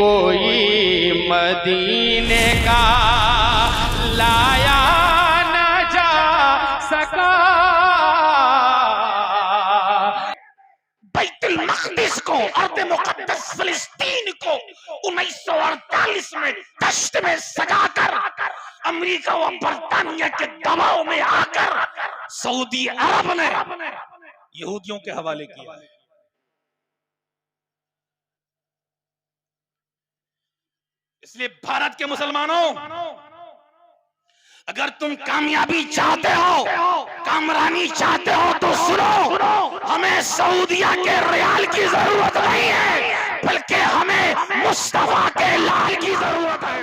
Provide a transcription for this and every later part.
कोई मदीने का लाया न जा सका। बैतुल मक़दिस को, अर्द मुक़द्दस फिलिस्तीन को 1948 में दश्त में सजाकर अमेरिका व बरतानिया के दबाव में आकर सऊदी अरब ने यहूदियों के हवाले किया है। इसलिए भारत के मुसलमानों, अगर तुम कामयाबी चाहते हो, कामरानी चाहते हो तो सुनो, हमें सऊदिया के रियाल की जरूरत नहीं है, बल्कि हमें मुस्तफा के लाल की जरूरत है।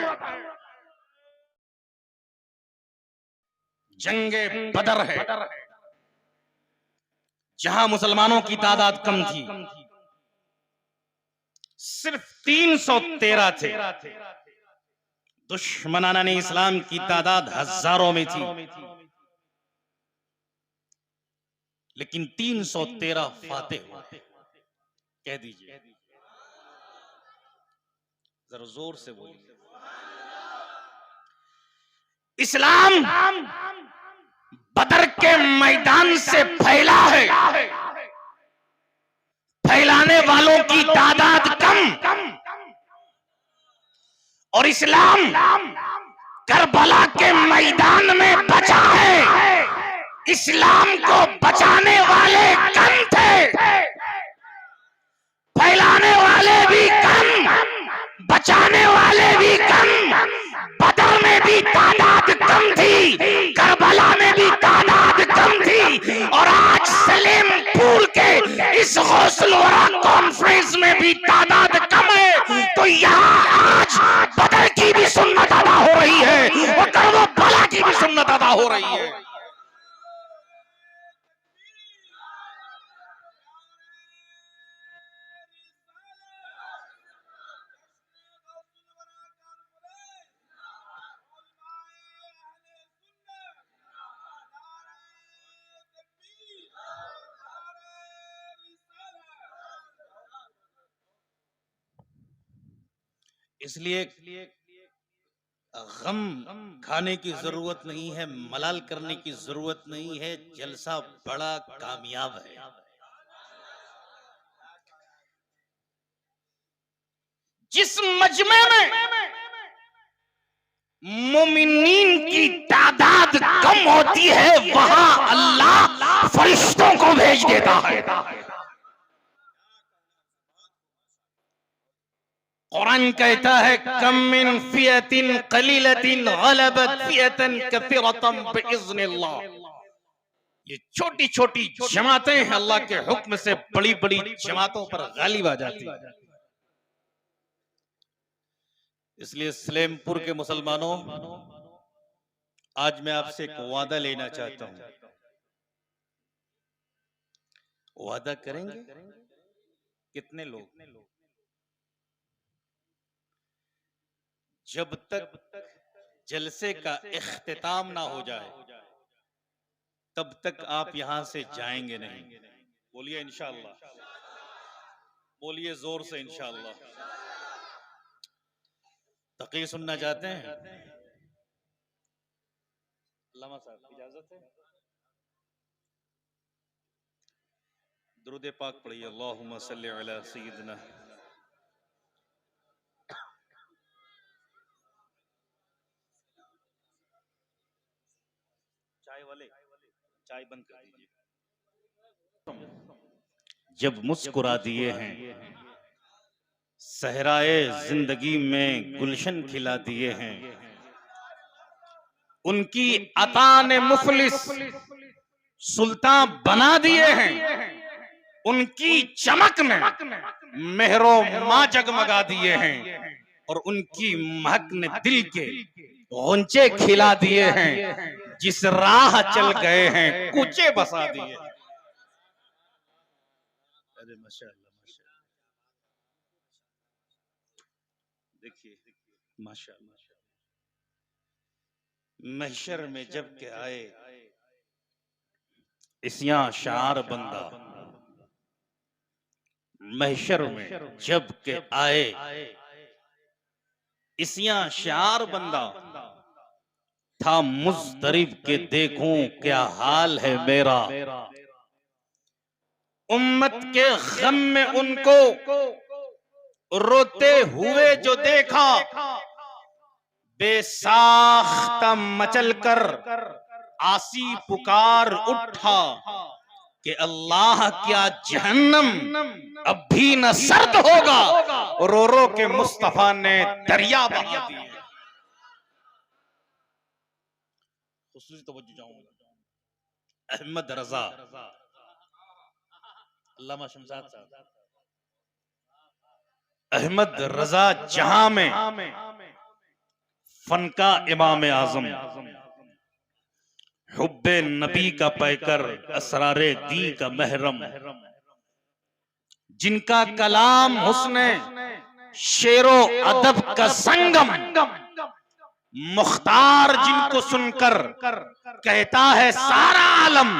जंगे बदर है, जहां मुसलमानों की तादाद कम थी, सिर्फ 313 थे। दुश्मनाने इस्लाम की तादाद हजारों में थी, लेकिन 313 फातेह हुए। कह दीजिए, जरा जोर से बोलिए। इस्लाम बदर के मैदान से फैला है, फैलाने वालों की तादाद कम, और इस्लाम करबला के मैदान में बचा है। इस्लाम को बचाने वाले कम थे, फैलाने वाले भी कम, बचाने वाले भी कम। बदर में भी तादाद कम थी, करबला में भी तादाद कम थी, और आज सलेमपुर के इस गौसुल वरा कॉन्फ्रेंस में भी तादाद कम है। तो यहाँ आज बदर की भी सुन्नत अदा हो रही है और करबला की भी सुन्नत अदा हो रही है। इसलिए गम खाने की जरूरत नहीं है, मलाल करने की जरूरत नहीं है। जलसा बड़ा कामयाब है। जिस मजमे में मोमिनीन की तादाद कम होती है, वहां अल्लाह फरिश्तों को भेज देता है। कुरान कहता है, कम मिन फियतिन कलीलतिन गलबत फियतन कसीरतन बिइज़्निल्लाह। ये छोटी छोटी जमातें हैं, अल्लाह के हुक्म से बड़ी बड़ी जमातों पर गालिब आ जाती है। इसलिए सलेमपुर के मुसलमानों, आज मैं आपसे एक वादा लेना चाहता हूं। वादा करेंगे? कितने लोग? जब तक जलसे का इख्तिताम ना हो जाए, तब तक आप यहां से जाएंगे नहीं। बोलिए इंशाअल्लाह, बोलिए जोर से इंशाअल्लाह। तक़ी सुनना चाहते हैं? अल्लामा साहब, इजाजत है? दुरूद पाक पढ़िए, अल्लाहुम्मा सल्ली अला सय्यिदिना। चाय वाले चाय बंद कर दीजिए। जब मुस्कुरा दिए हैं, सहराए जिंदगी में गुलशन खिला दिए हैं, उनकी अता ने मुफलिस सुल्तान बना दिए हैं, उनकी चमक ने मेहरो माँ जगमगा दिए हैं, और उनकी महक ने दिल के गौंचे खिला दिए हैं। जिस राह चल गए हैं, कूचे बसा दिए। अरे माशाअल्लाह, माशाअल्लाह, देखिए माशाअल्लाह। महशर में जब के आए इसियां शार बंदा, महशर में जब के आए इसियां शार बंदा था मुस्तरिब के देखूं क्या हाल है मेरा। उम्मत के गम में उनको रोते हुए जो देखा, बेसाख्ता मचल कर आसी पुकार उठा कि अल्लाह क्या जहन्नम अब भी न सर्द होगा। रो रो के मुस्तफा ने दरिया बहा दिए। खुसूसी तवज्जो चाहूंगा, अहमद रजा अल्लामा शमशाद साहब, अहमद रजा जहां में फन का इमाम आजम, हुब्बे नबी का पैकर, असरारे दी का महरम, जिनका कलाम हुस्ने शेरो अदब का संगम, मुख्तार जिनको सुनकर कहता है सारा आलम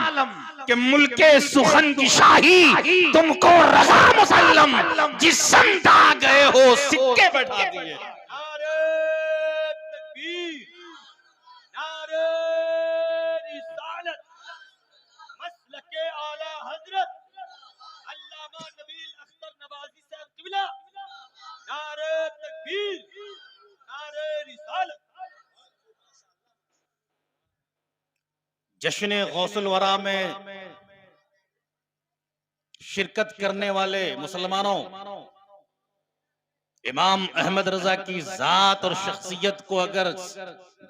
कि मुल्के सुखन की शाही तुमको रजा मुसल्लम, जिस संत आ गए हो सिक्के बैठा दिए। जश्न गौसुल वरा में शिरकत करने वाले मुसलमानों, इमाम अहमद रजा की जात और शख्सियत को अगर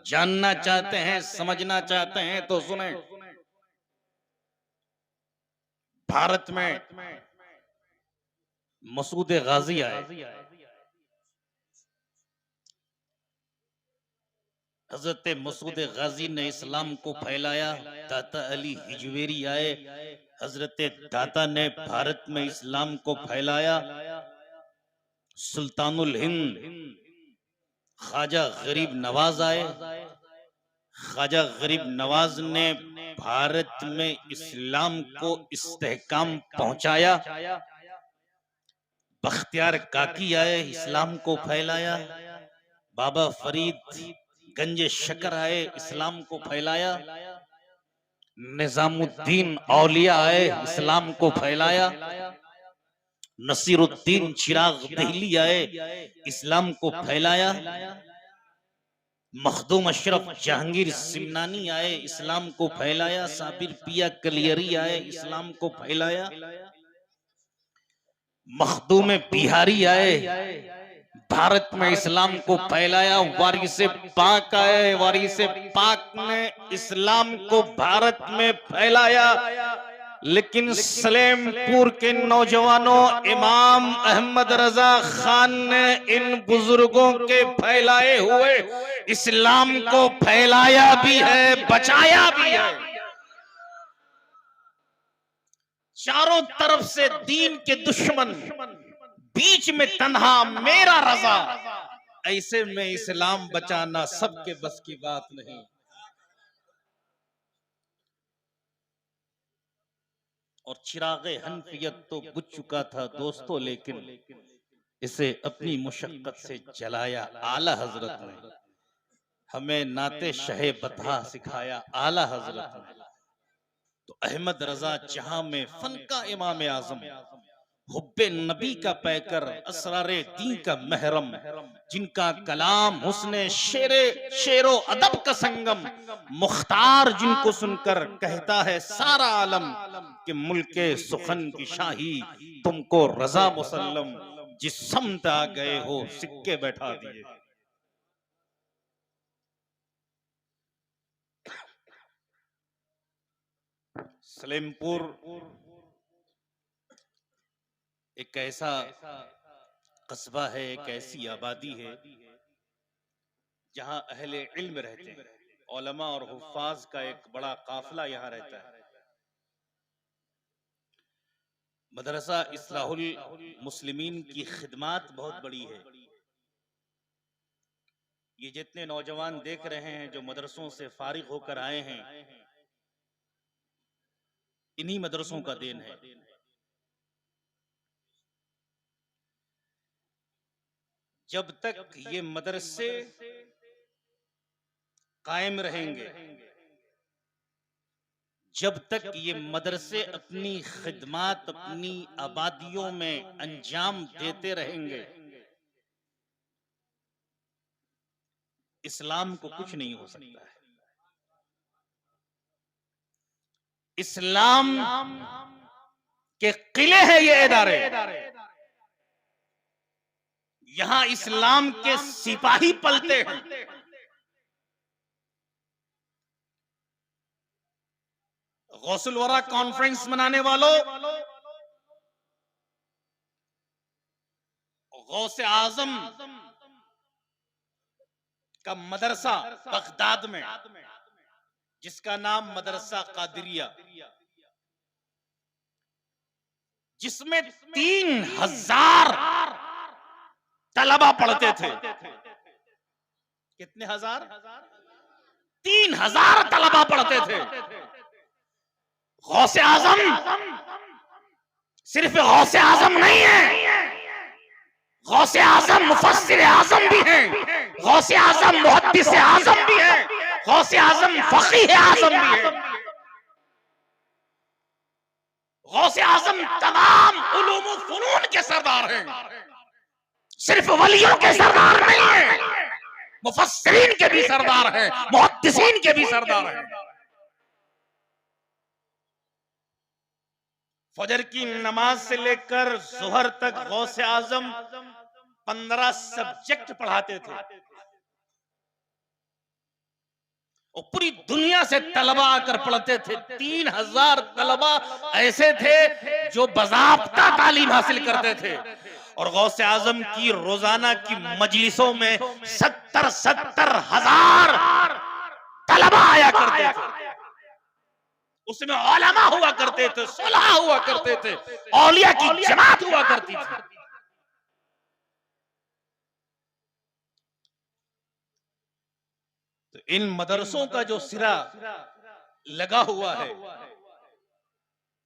जानना चाहते हैं, समझना चाहते हैं तो सुने। भारत में मसूद गाजी आए, हजरत मसूद गाजी ने इस्लाम को फैलाया। दाता अली हिजवेरी आए, हजरत दाता ने भारत में इस्लाम को फैलाया। सुल्तानुल हिंद ख्वाजा गरीब नवाज आए, ख्वाजा गरीब नवाज ने भारत में इस्लाम को इस्तेहकाम पहुंचाया। बख्तियार काकी आए, इस्लाम को फैलाया। बाबा फरीद गंज शकर आए, इस्लाम को फैलाया। निजामुद्दीन औलिया आए, इस्लाम को फैलाया। नसीरुद्दीन चिराग दहली आए, इस्लाम को फैलाया। मखदूम अशरफ जहांगीर सिमनानी आए, इस्लाम को फैलाया। साबिर पिया कलियरी आए, इस्लाम को फैलाया। मखदूम बिहारी आए, भारत में इस्लाम को फैलाया। वारिस पाक आए, वारिस पाक ने इस्लाम को भारत में फैलाया। लेकिन सलेमपुर के नौजवानों, इमाम अहमद रजा खान ने इन बुजुर्गों के फैलाए हुए इस्लाम को फैलाया भी है, बचाया भी है। चारों तरफ से दीन के दुश्मन, बीच में तन्हा मेरा रजा। ऐसे में इस्लाम बचाना सबके बस की बात नहीं। और चिरागे हनफियत तो बुझ चुका था दोस्तों, लेकिन इसे अपनी मुशक्कत से जलाया आला हजरत ने। हमें नाते शहे बता सिखाया आला हजरत ने। तो अहमद रजा जहां में फन का इमाम आजम, हुब्बे नबी का पैकर, असरारे दी का महरम, जिनका कलाम हुस्ने शेरो अदब का संगम, मुख्तार जिनको सुनकर कहता है सारा आलम कि मुल्के सुखन की शाही तुमको रजा मुसल्लम, जिस समत आ गए हो सिक्के बैठा दिए। सलेमपुर एक ऐसा कस्बा है, एक ऐसी आबादी है जहां अहले इल्म रहते हैं। उलमा और हुफ्फाज का एक बड़ा काफिला यहाँ रहता है। मदरसा इस्लाहुल मुस्लिमीन की खिदमत बहुत बड़ी है। ये जितने नौजवान देख रहे हैं जो मदरसों से फारिग होकर आए हैं, इन्हीं मदरसों का देन है। जब तक ये मदरसे कायम रहेंगे, जब तक ये मदरसे अपनी खिदमत अपनी आबादियों में अंजाम देते रहेंगे, इस्लाम को कुछ नहीं हो सकता है। इस्लाम के किले हैं ये इदारे, यहां इस्लाम के सिपाही पलते हैं। गौसुल वरा कॉन्फ्रेंस मनाने वालों, गौसे आजम का मदरसा बगदाद में, जिसका नाम मदरसा कादिरिया, जिसमें 3000 तलबा पढ़ते थे। कितने हजार? 3000 तलबा पढ़ते थे। गौसे आजम सिर्फ गौसे आजम नहीं है, गौसे आजम मुफस्सिर आजम भी हैं, गौसे आजम मुहद्दिस आजम भी हैं, गौसे आजम फकीह आजम भी हैं। गौसे आजम तमाम उलूम व फनून के सरदार हैं, सिर्फ वलियों के सरदार नहीं है, मुफस्सिरीन के भी सरदार हैं, मुहद्दिसीन के भी सरदार हैं। फजर की नमाज से लेकर ज़ोहर तक गौसे आजम 15 सब्जेक्ट पढ़ाते थे और पूरी दुनिया से तलबा आकर पढ़ते थे। 3000 तलबा ऐसे थे जो बाज़ाब्ता तालीम हासिल करते थे और गौसे आजम की रोजाना की मजलिसों में 70 हजार तलबा आया करते थे। उसमें उलमा हुआ करते थे, सुलह हुआ करते थे, औलिया की जमात हुआ करती थी। तो इन मदरसों का जो सिरा लगा हुआ है,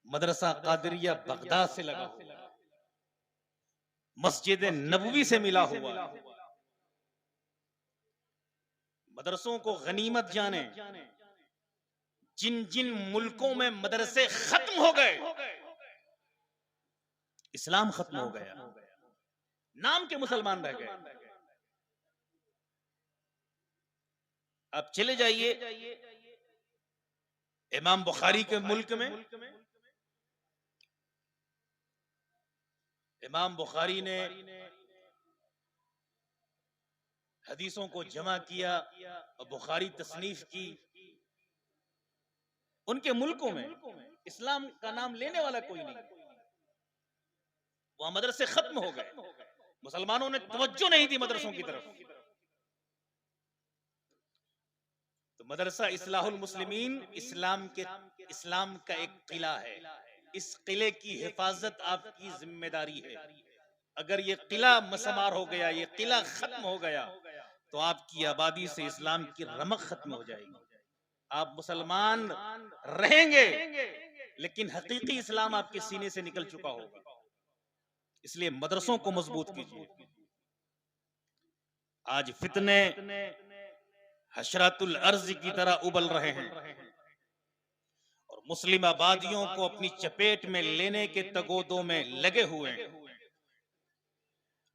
मदरसा कादिरिया बगदाद से लगा हुआ है, मस्जिद नबवी से मिला हुआ है। मदरसों को गनीमत जाने, जिन जिन मुल्कों में मदरसे खत्म हो गए, इस्लाम खत्म हो गया, नाम के मुसलमान रह गए। आप चले जाइए इमाम बुखारी के मुल्क में, इमाम बुखारी ने हदीसों को जमा किया और बुखारी तसनीफ की। उनके मुल्कों में इस्लाम का नाम लेने वाला कोई नहीं, वहां मदरसे खत्म हो गए, मुसलमानों ने तवज्जो नहीं दी मदरसों की तरफ। तो मदरसा इस्लाहुल मुस्लिमीन इस्लाम का एक किला है। इस किले की हिफाजत आपकी जिम्मेदारी है। अगर ये किला मसमार हो गया, ये किला खत्म हो गया, तो आपकी आबादी से इस्लाम की रमक खत्म हो जाएगी। आप मुसलमान रहेंगे लेकिन हकीकी इस्लाम आपके सीने से निकल चुका होगा। इसलिए मदरसों को मजबूत कीजिए। आज फितने हशरातुल अर्ज की तरह उबल रहे हैं और मुस्लिम आबादियों को अपनी चपेट में लेने के तगोदों में लगे हुए हैं।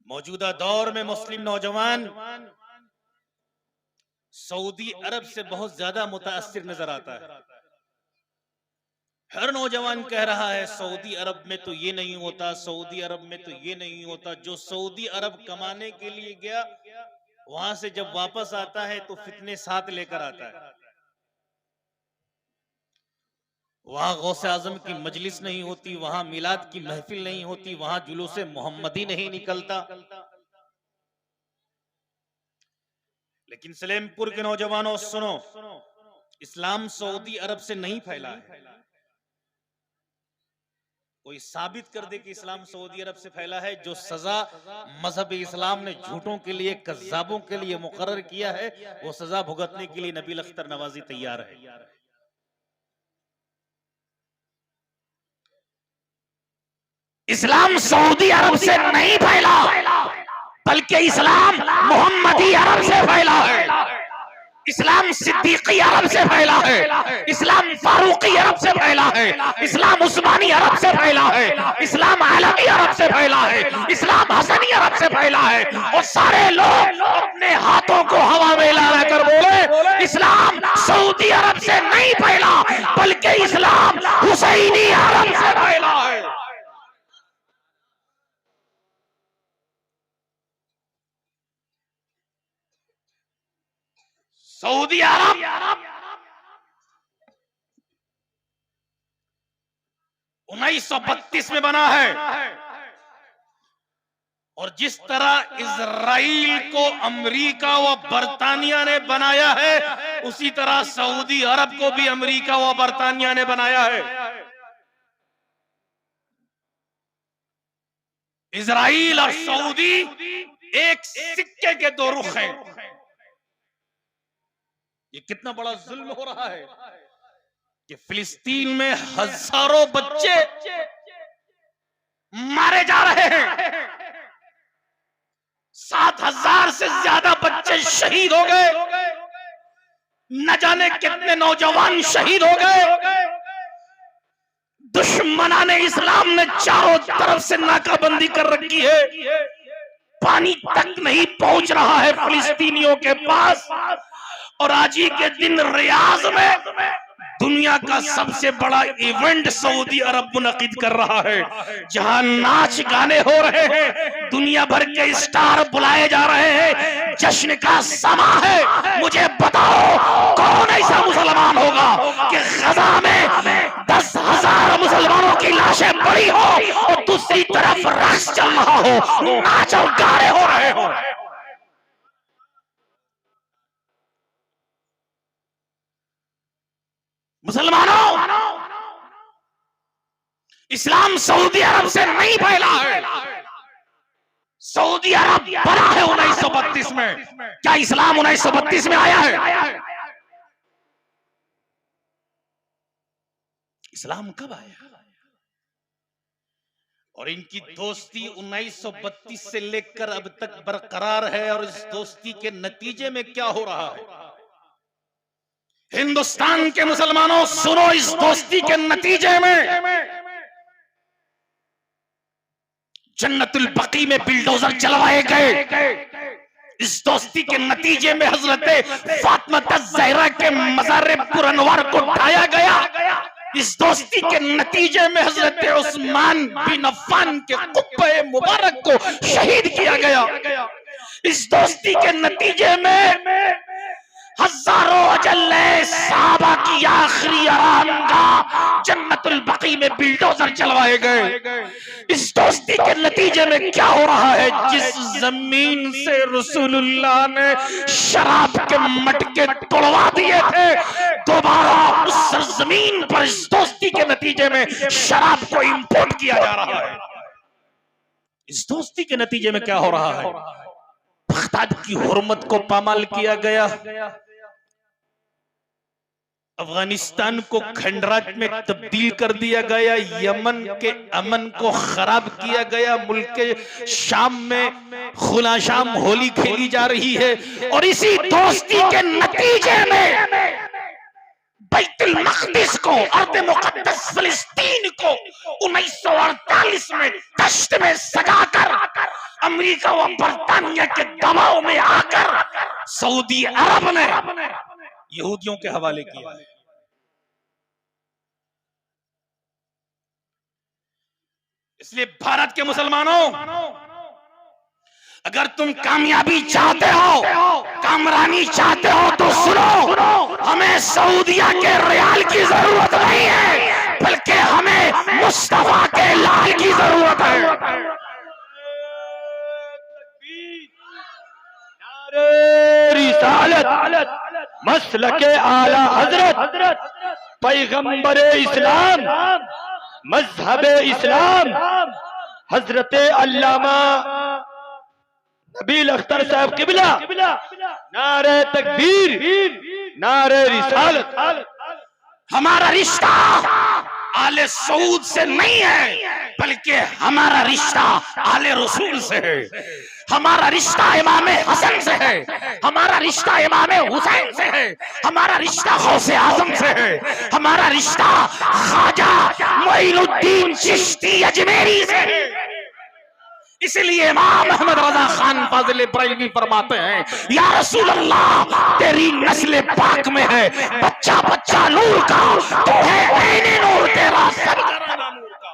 मौजूदा दौर में मुस्लिम नौजवान सऊदी अरब से बहुत ज्यादा मुतासिर नजर आता है। हर नौजवान कह रहा है सऊदी अरब में तो ये नहीं होता, सऊदी अरब में तो ये नहीं होता। जो सऊदी अरब कमाने के लिए गया, वहां से जब वापस आता है तो फितने साथ लेकर आता है। वहां गौसे आजम की मजलिस नहीं होती, वहां मिलाद की महफिल नहीं होती, वहां जुलूसे मोहम्मदी नहीं निकलता। लेकिन सलेमपुर के नौजवानों सुनो, इस्लाम सऊदी अरब से नहीं फैला है। कोई साबित कर दे कि इस्लाम सऊदी अरब से फैला है। जो सजा मजहब इस्लाम ने झूठों के लिए, कज़्ज़ाबों के लिए मुकर्रर किया है, वो सजा भुगतने के लिए नबी अख्तर नवाजी तैयार है। इस्लाम सऊदी अरब से नहीं फैला, बल्कि इस्लाम मोहम्मदी अरब से फैला है, इस्लाम सिद्दीकी अरब से फैला है, इस्लाम फारूकी अरब से फैला है, इस्लाम उस्मानी अरब से फैला है, इस्लाम आलमी अरब से फैला है, इस्लाम हसनी अरब से फैला है। और सारे लोग अपने हाथों को हवा में लहरा कर बोले इस्लाम सऊदी अरब से नहीं फैला, बल्कि इस्लाम हुसैनी अरब से फैला है। सऊदी अरब 1932 में बना है, और जिस तरह इजराइल को अमेरिका व बरतानिया ने बनाया है, उसी तरह सऊदी अरब को भी अमेरिका व बरतानिया ने बनाया है। इजराइल और सऊदी एक सिक्के के दो रुख हैं। ये कितना बड़ा जुल्म हो रहा है कि फिलिस्तीन में हजारों बच्चे मारे जा रहे हैं, 7,000 से ज्यादा बच्चे शहीद हो गए, न जाने कितने नौजवान शहीद हो गए। दुश्मनाने इस्लाम ने चारों तरफ से नाकाबंदी कर रखी है, पानी तक नहीं पहुंच रहा है फिलिस्तीनियों के पास। और आज ही के दिन रियाज में दुनिया का सबसे बड़ा इवेंट सऊदी अरब मुनक़िद कर रहा है, जहां नाच गाने हो रहे हैं, दुनिया भर के स्टार बुलाए जा रहे हैं, जश्न का समा है। मुझे बताओ कौन ऐसा मुसलमान होगा कि गजा में 10,000 मुसलमानों की लाशें पड़ी हो और दूसरी तरफ रक्स चल रहा हो, नाच और गाने हो रहे हो। मुसलमानों, इस्लाम सऊदी अरब से नहीं फैला है, सऊदी अरब बना है 1932 में। क्या इस्लाम 1932 में आया है? इस्लाम कब आया? और इनकी दोस्ती 1932 से लेकर अब तक बरकरार है। और इस दोस्ती के नतीजे में क्या हो रहा है? हिंदुस्तान के मुसलमानों सुनो, इस दोस्ती के नतीजे में जन्नतुल बकी में बिल्डोजर चलवाए गए। इस दोस्ती के नतीजे में हजरत फातिमा ज़हरा के मज़ार पुरअनवार को ढाया गया। इस दोस्ती के नतीजे में हजरत उस्मान बिन अफ़्फ़ान के कुब्बे मुबारक को शहीद किया गया। इस दोस्ती के नतीजे में हजारों अजल्ले साहबा की आखिरी आरामगाह जन्नतुल बकी में बिल्डोजर चलवाए गए। इस दोस्ती के नतीजे में क्या हो रहा है? जिस जमीन से रसूलुल्लाह ने शराब के मटके तोड़वा दिए थे, दोबारा उस जमीन पर इस दोस्ती के नतीजे में शराब को इंपोर्ट किया जा रहा है। इस दोस्ती के नतीजे में क्या हो रहा है? बगदाद की हुर्मत को पामाल किया गया, अफगानिस्तान को खंडराज में तब्दील कर दिया गया, यमन के अमन को खराब किया गया, मुल्क के शाम में खुलाशाम होली खेली जा रही है। और इसी दोस्ती के नतीजे में बैतुल मक़दिस को, अर्द मुक़द्दस फिलिस्तीन को 1948 में दश्त में सजाकर अमेरिका व बरतानिया के दबाव में आकर सऊदी अरब ने यहूदियों के हवाले किया है। इसलिए भारत के मुसलमानों, अगर तुम कामयाबी चाहते हो, कामरानी चाहते हो, तो सुनो, हमें सऊदिया के रियाल की जरूरत नहीं है, बल्कि हमें मुस्तफा के लाल की जरूरत है। रिसालत मसलके आला हजरत पैगंबर इस्लाम मजहब इस्लाम हजरत अल्लामा नबील अख्तर साहब किबला, नारे तकबीर, नारे रिसालत। हमारा रिश्ता आले सऊद से नहीं है, बल्कि हमारा रिश्ता आले रसूल से है। हमारा रिश्ता इमाम हसन से है, हमारा रिश्ता इमाम हुसैन से है, हमारा रिश्ता गौसे आजम से है, हमारा रिश्ता ख्वाजा मोइनुद्दीन चिश्ती अजमेरी से है। इसलिए इमाम अहमद रजा खान फाजिल बरेलवी फरमाते हैं, या रसूल अल्लाह तेरी नस्ल पाक में है बच्चा बच्चा नूर का, तो है ऐने नूर तेरा सरगराना नूर का।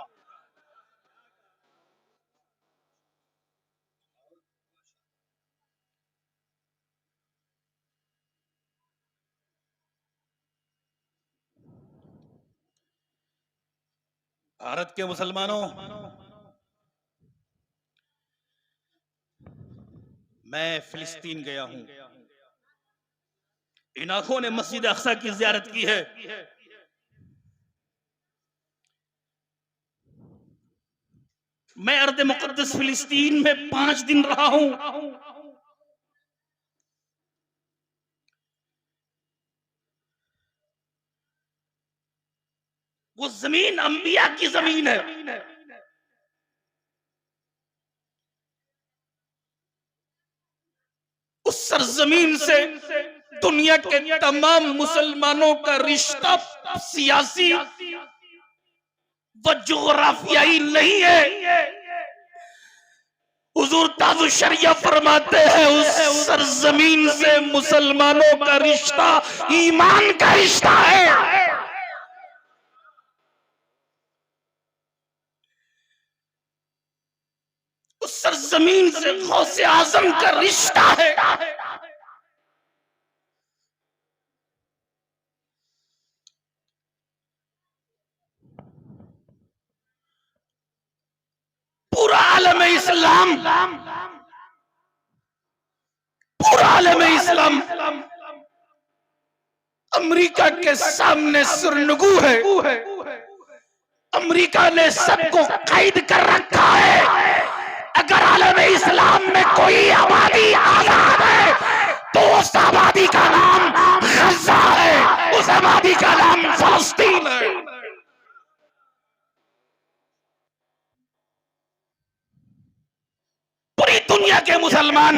भारत के मुसलमानों, मैं फिलिस्तीन गया हूं। इन आंखों ने मस्जिद अक्सा की ज़ियारत की है। मैं अर्द मुक़द्दस फिलिस्तीन में 5 दिन रहा हूं। वो जमीन अंबिया की जमीन है। उस सरजमीन से दुनिया के तमाम मुसलमानों का रिश्ता सियासी व जोग्राफियाई नहीं है। हुजूर ताजुल शरिया फरमाते हैं, उस सरजमीन से मुसलमानों का रिश्ता ईमान का रिश्ता है। उस सरजमीन से गौसे आजम का रिश्ता है। पूरा आलम इस्लाम, पूरा आलम इस्लाम अमेरिका के सामने सुरनगू है। अमेरिका ने सबको कैद कर रखा है। अगर आलम इस्लाम में कोई आबादी आजाद है तो उस आबादी का नाम गजा है, उस आबादी का नाम फलस्तीन है। पूरी दुनिया के मुसलमान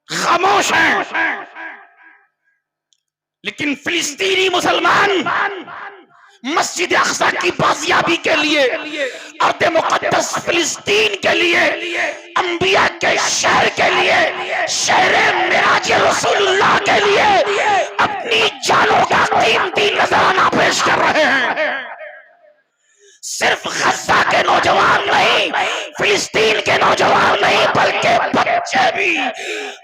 खामोश हैं, लेकिन फिलिस्तीनी मुसलमान मस्जिद अक्सा की बाजियाबी के लिए, अर्द मुक़द्दस फिलिस्तीन के लिए, अंबिया के शहर के लिए, शहर मिराज रसूलुल्लाह के लिए अपनी जानों का कीमती नजराना पेश कर रहे हैं। सिर्फ गजा के नौजवान नहीं, फिलिस्तीन के नौजवान नहीं, बल्कि बच्चे भी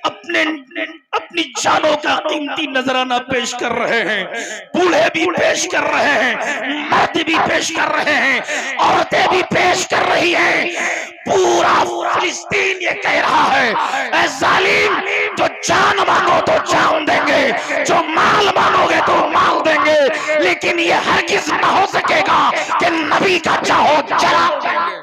अपनी जानों का कीमती नजराना पेश कर रहे हैं। बूढ़े भी पेश कर रहे हैं, मर्द भी पेश कर रहे हैं, औरतें भी पेश कर रही हैं। पूरा फिलिस्तीन ये कह रहा है, ऐ जालिम, जो जान मांगो तो जान देंगे, जो माल मांगोगे तो माल देंगे, लेकिन ये हरगिज़ न हो सकेगा कि नबी का चाहो जला देंगे।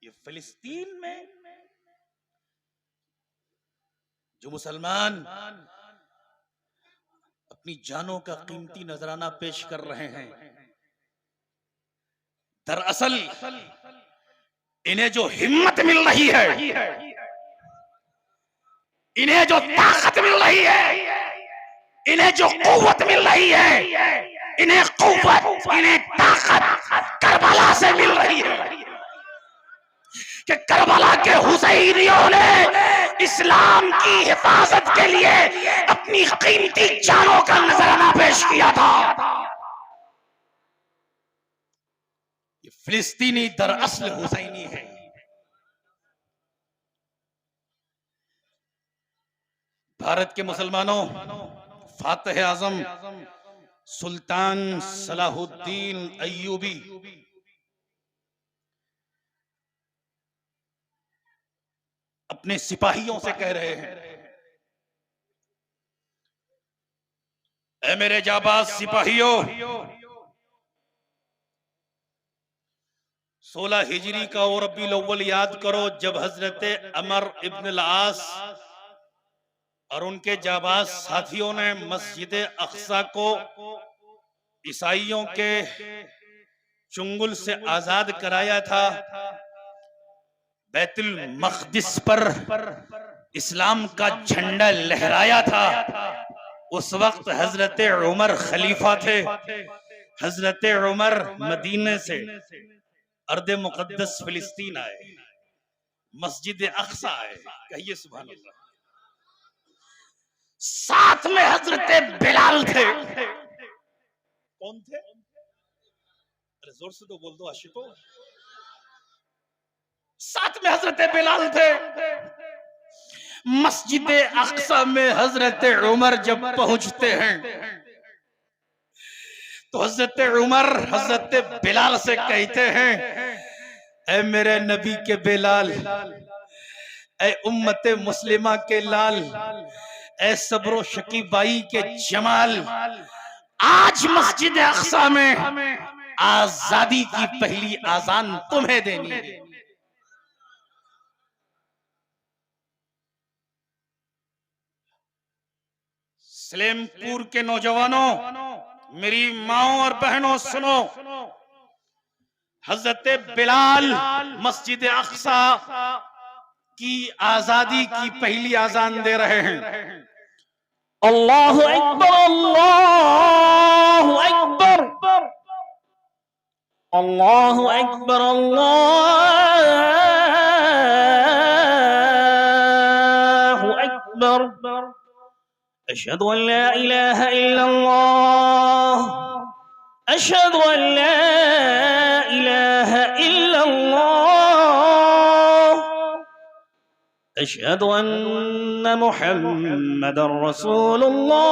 ये फिलिस्तीन में जो मुसलमान अपनी जानों का कीमती नजराना पेश कर रहे हैं, दरअसल इन्हें जो हिम्मत मिल रही है, इन्हें जो ताकत मिल रही है, इन्हें जो कुव्वत मिल रही है, इन्हें कुव्वत, इन्हें ताकत करबला से मिल रही है कि करबला के हुसैनियों ने इस्लाम की हिफाजत के लिए अपनी कीमती जानों का नजराना पेश किया था। ये फिलिस्तीनी दरअसल हुसैनी है। भारत के मुसलमानों, फातिह आजम सुल्तान सलाहुद्दीन अय्यूबी अपने सिपाहियों से कह रहे हैं, ऐ मेरे जाबाज सिपाहियों, 16 हिजरी का और रबीउल अव्वल याद करो, जब हजरत अमर इब्न अल-आस और उनके जाबाज साथियों ने मस्जिद अक्सा को ईसाइयों के चुंगल से आजाद कराया था, बैतुल मक़दिस पर इस्लाम का झंडा लहराया था, उस वक्त हजरत उमर खलीफा थे। हजरत उमर मदीने से अर्द मुक़द्दस फिलिस्तीन आए, मस्जिद अक्सा आए। कहिए सुभान अल्लाह। साथ में हजरत बिलाल थे। कौन थे? अरे जोर से तो बोल दो आशिको। साथ में हजरत बिलाल थे। मस्जिद अक्सा में हजरत उमर जब पहुंचते हैं तो हजरत उमर हजरत बिलाल से कहते हैं, ऐ मेरे नबी के बिलाल, ऐ उम्मत मुस्लिमा के लाल, ऐ सब्रो शकीबाई के जमाल, आज मस्जिद अक्सा में आजादी की पहली आजान तुम्हें देनी है। सलेमपुर के नौजवानों, मेरी माओ और बहनों सुनो, हजरत बिलाल मस्जिद अक्सा की आजादी की पहली आजान दे रहे हैं। अल्लाहु अकबर, अल्लाहु अकबर, अल्लाहु अकबर, अल्लाहु अकबर। अशहदु अन ला इलाहा इल्लल्लाह, अशहदु अन ला इलाहा इल्लल्लाह, अशहदु अन्न मुहम्मदर रसूलुल्लाह।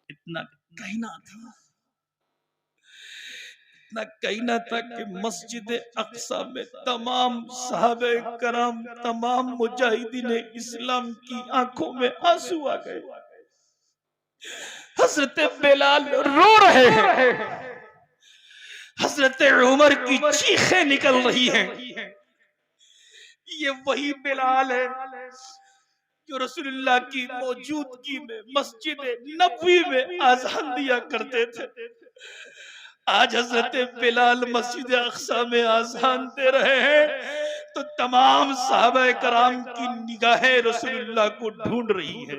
इतना कहना था, इतना कहना था कि मस्जिद अक्सा में तमाम साहबे कराम, तमाम मुजाहिदीन इस्लाम की आंखों में आंसू आ गए। हजरत बिलाल रो रहे हैं, हजरत उमर की चीखें निकल रही हैं। ये वही बिलाल है जो रसूलुल्लाह की मौजूदगी में मस्जिद नबवी में आजान दिया करते थे। आज हजरत बिलाल मस्जिद अक्सा में आजान दे रहे हैं तो तमाम साहबा कराम की निगाहें रसूलुल्लाह को ढूंढ रही है।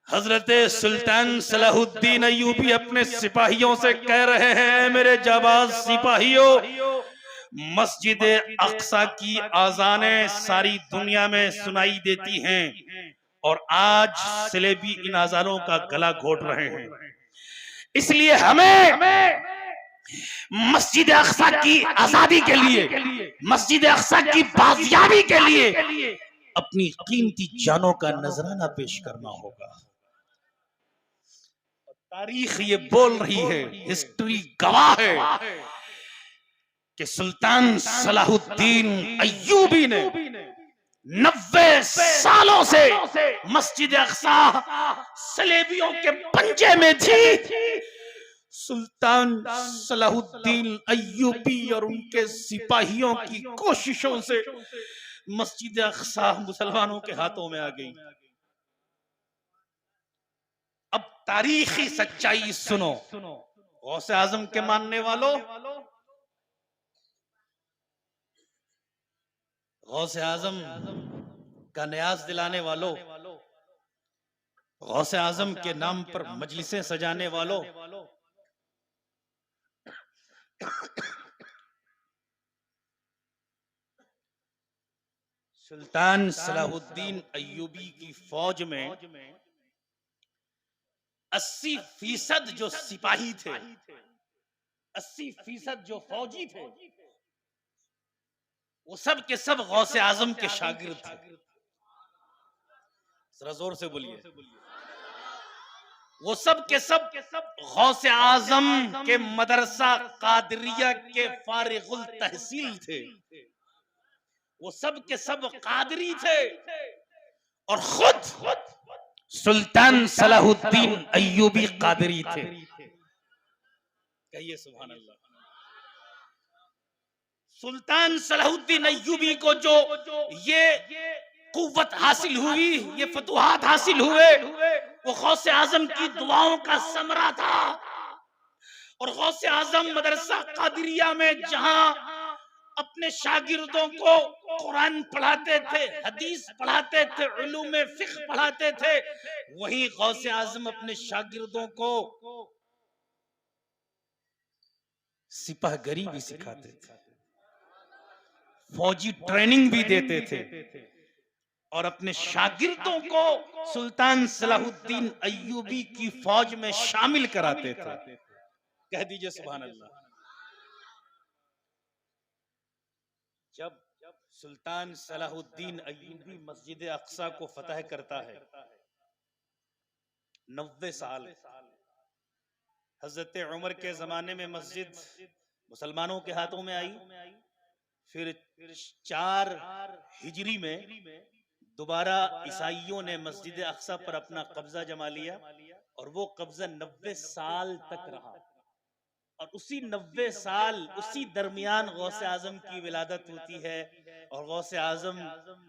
हजरत सुल्तान सलाहुद्दीन अय्यूबी अपने सिपाहियों से कह रहे हैं, मेरे जाबाज सिपाहियों, मस्जिद अक्सा की आजानें सारी दुनिया में सुनाई देती हैं और आज सलेबी इन आजानों का गला घोट रहे हैं। इसलिए हमें मस्जिद अक्सा की आजादी के लिए, मस्जिद अक्सा की बाजियाबी के लिए अपनी कीमती जानों का नजराना पेश करना होगा। तारीख ये बोल रही है, हिस्ट्री गवाह है कि सुल्तान सलाहुद्दीन अय्यूबी ने 90 सालों से मस्जिद अक्सा सलेबियों के पंजे में थी। सुल्तान सलाहुद्दीन अय्यूबी और उनके सिपाहियों की कोशिशों से मस्जिद अक्सा मुसलमानों के हाथों में आ गई। अब तारीखी सच्चाई सुनो, गौसे आजम के मानने वालों, गौसे आजम का न्याज दिलाने वालों, गौसे आजम के नाम पर मजलिसें सजाने वालों, सुल्तान सलाहुद्दीन अय्यूबी की फौज में 80% जो सिपाही थे, 80% जो फौजी थे, वो सब के सब गौसे आजम के शागिर्द थे। जरा जोर से बोलिए। वो सब के सब गौसे आजम के मदरसा कादरिया के फारिगुल तहसील थे। वो सब के सब कादरी थे और खुद सुल्तान सलाहुद्दीन अय्यूबी कादरी थे। कहिए सुभान अल्लाह। सुल्तान सलाहुद्दीन अय्यूबी को जो ये कुव्वत हासिल हुई, ये फतुहात हासिल हुए, वो गौसे आजम की दुआओं का समरा था। और गौसे आजम मदरसा कादिरिया में जहां अपने शागिर्दों को कुरान पढ़ाते थे, हदीस पढ़ाते थे, उलूम फिक्र पढ़ाते थे, वहीं गौसे आजम अपने शागिर्दों को सिपाहगरी भी सिखाते थे, फौजी ट्रेनिंग भी देते थे, और अपने शागिर्दों को सुल्तान सलाहुद्दीन अय्यूबी की फौज में शामिल कराते थे। कह दीजिए सुभान अल्लाह। जब सुल्तान सलाहुद्दीन अय्यूबी मस्जिद अक्सा को फतह करता है, 90 साल हजरत उमर के जमाने में मस्जिद मुसलमानों के हाथों में आई, फिर 4 हिजरी में दोबारा ईसाइयों ने मस्जिद अक्सा पर अपना कब्जा जमा लिया, और वो कब्जा 90 साल तक रहा। और उसी 90 साल उसी दरमियान गौसे आजम की विलादत होती है, और गौसे आजम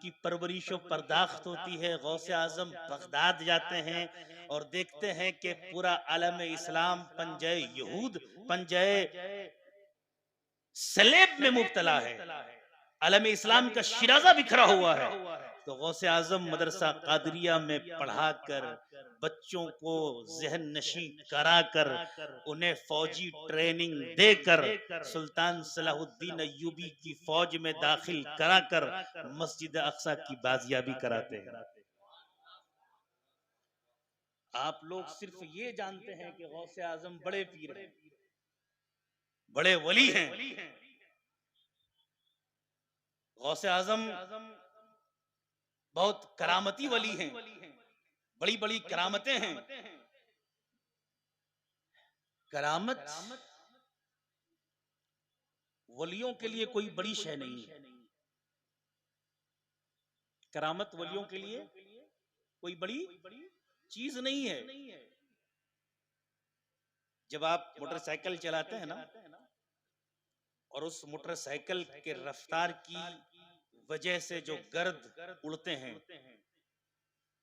की परवरिश और पर्दाख्त होती है। गौसे आजम बगदाद जाते हैं और देखते हैं कि पूरा आलम इस्लाम पंजे यहूद, पंजे सलेब में मुब्तला है, आलम इस्लाम का शिराजा बिखरा हुआ है। तो गौसे आजम मदरसा कादरिया में पढ़ाकर, बच्चों को जहन नशी कराकर, उन्हें फौजी ट्रेनिंग देकर, सुल्तान सलाहुद्दीन अय्यूबी की फौज में दाखिल कराकर मस्जिद अक्सा की बाजियाबी कराते हैं। आप लोग सिर्फ ये जानते हैं कि गौसे आजम बड़े पीर हैं, बड़े वली हैं। गौसे आजम बहुत करामती वली हैं, बड़ी बड़ी करामतें हैं। करामत वलियों के लिए कोई बड़ी शय नहीं है। करामत वलियों के लिए कोई बड़ी चीज नहीं है। जब आप मोटरसाइकिल चलाते हैं ना, और उस मोटरसाइकिल के रफ्तार की वजह से जो गर्द उड़ते हैं,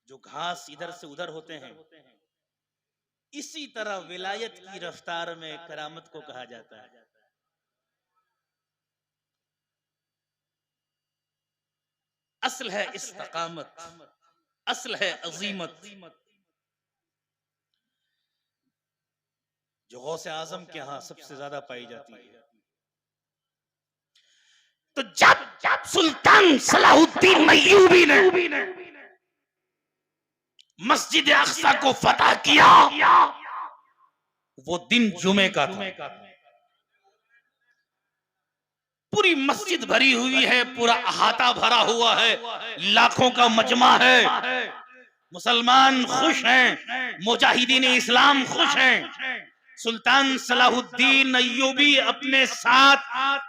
जो घास इधर से उधर होते हैं, इसी तरह विलायत की रफ्तार में करामत को कहा जाता है। असल है इस्तकामत, असल है अजीमत, जो गौसे आजम के यहां सबसे ज्यादा पाई जाती है। तो जब सुल्तान सलाहुद्दीन अय्यूबी ने मस्जिद अक्सा को फतह किया, वो दिन जुमे का था। पूरी मस्जिद भरी हुई है, पूरा अहाता भरा हुआ है, लाखों का मजमा है। मुसलमान खुश हैं, मुजाहिदीन इस्लाम खुश हैं। सुल्तान सलाहुद्दीन अय्यूबी अपने साथ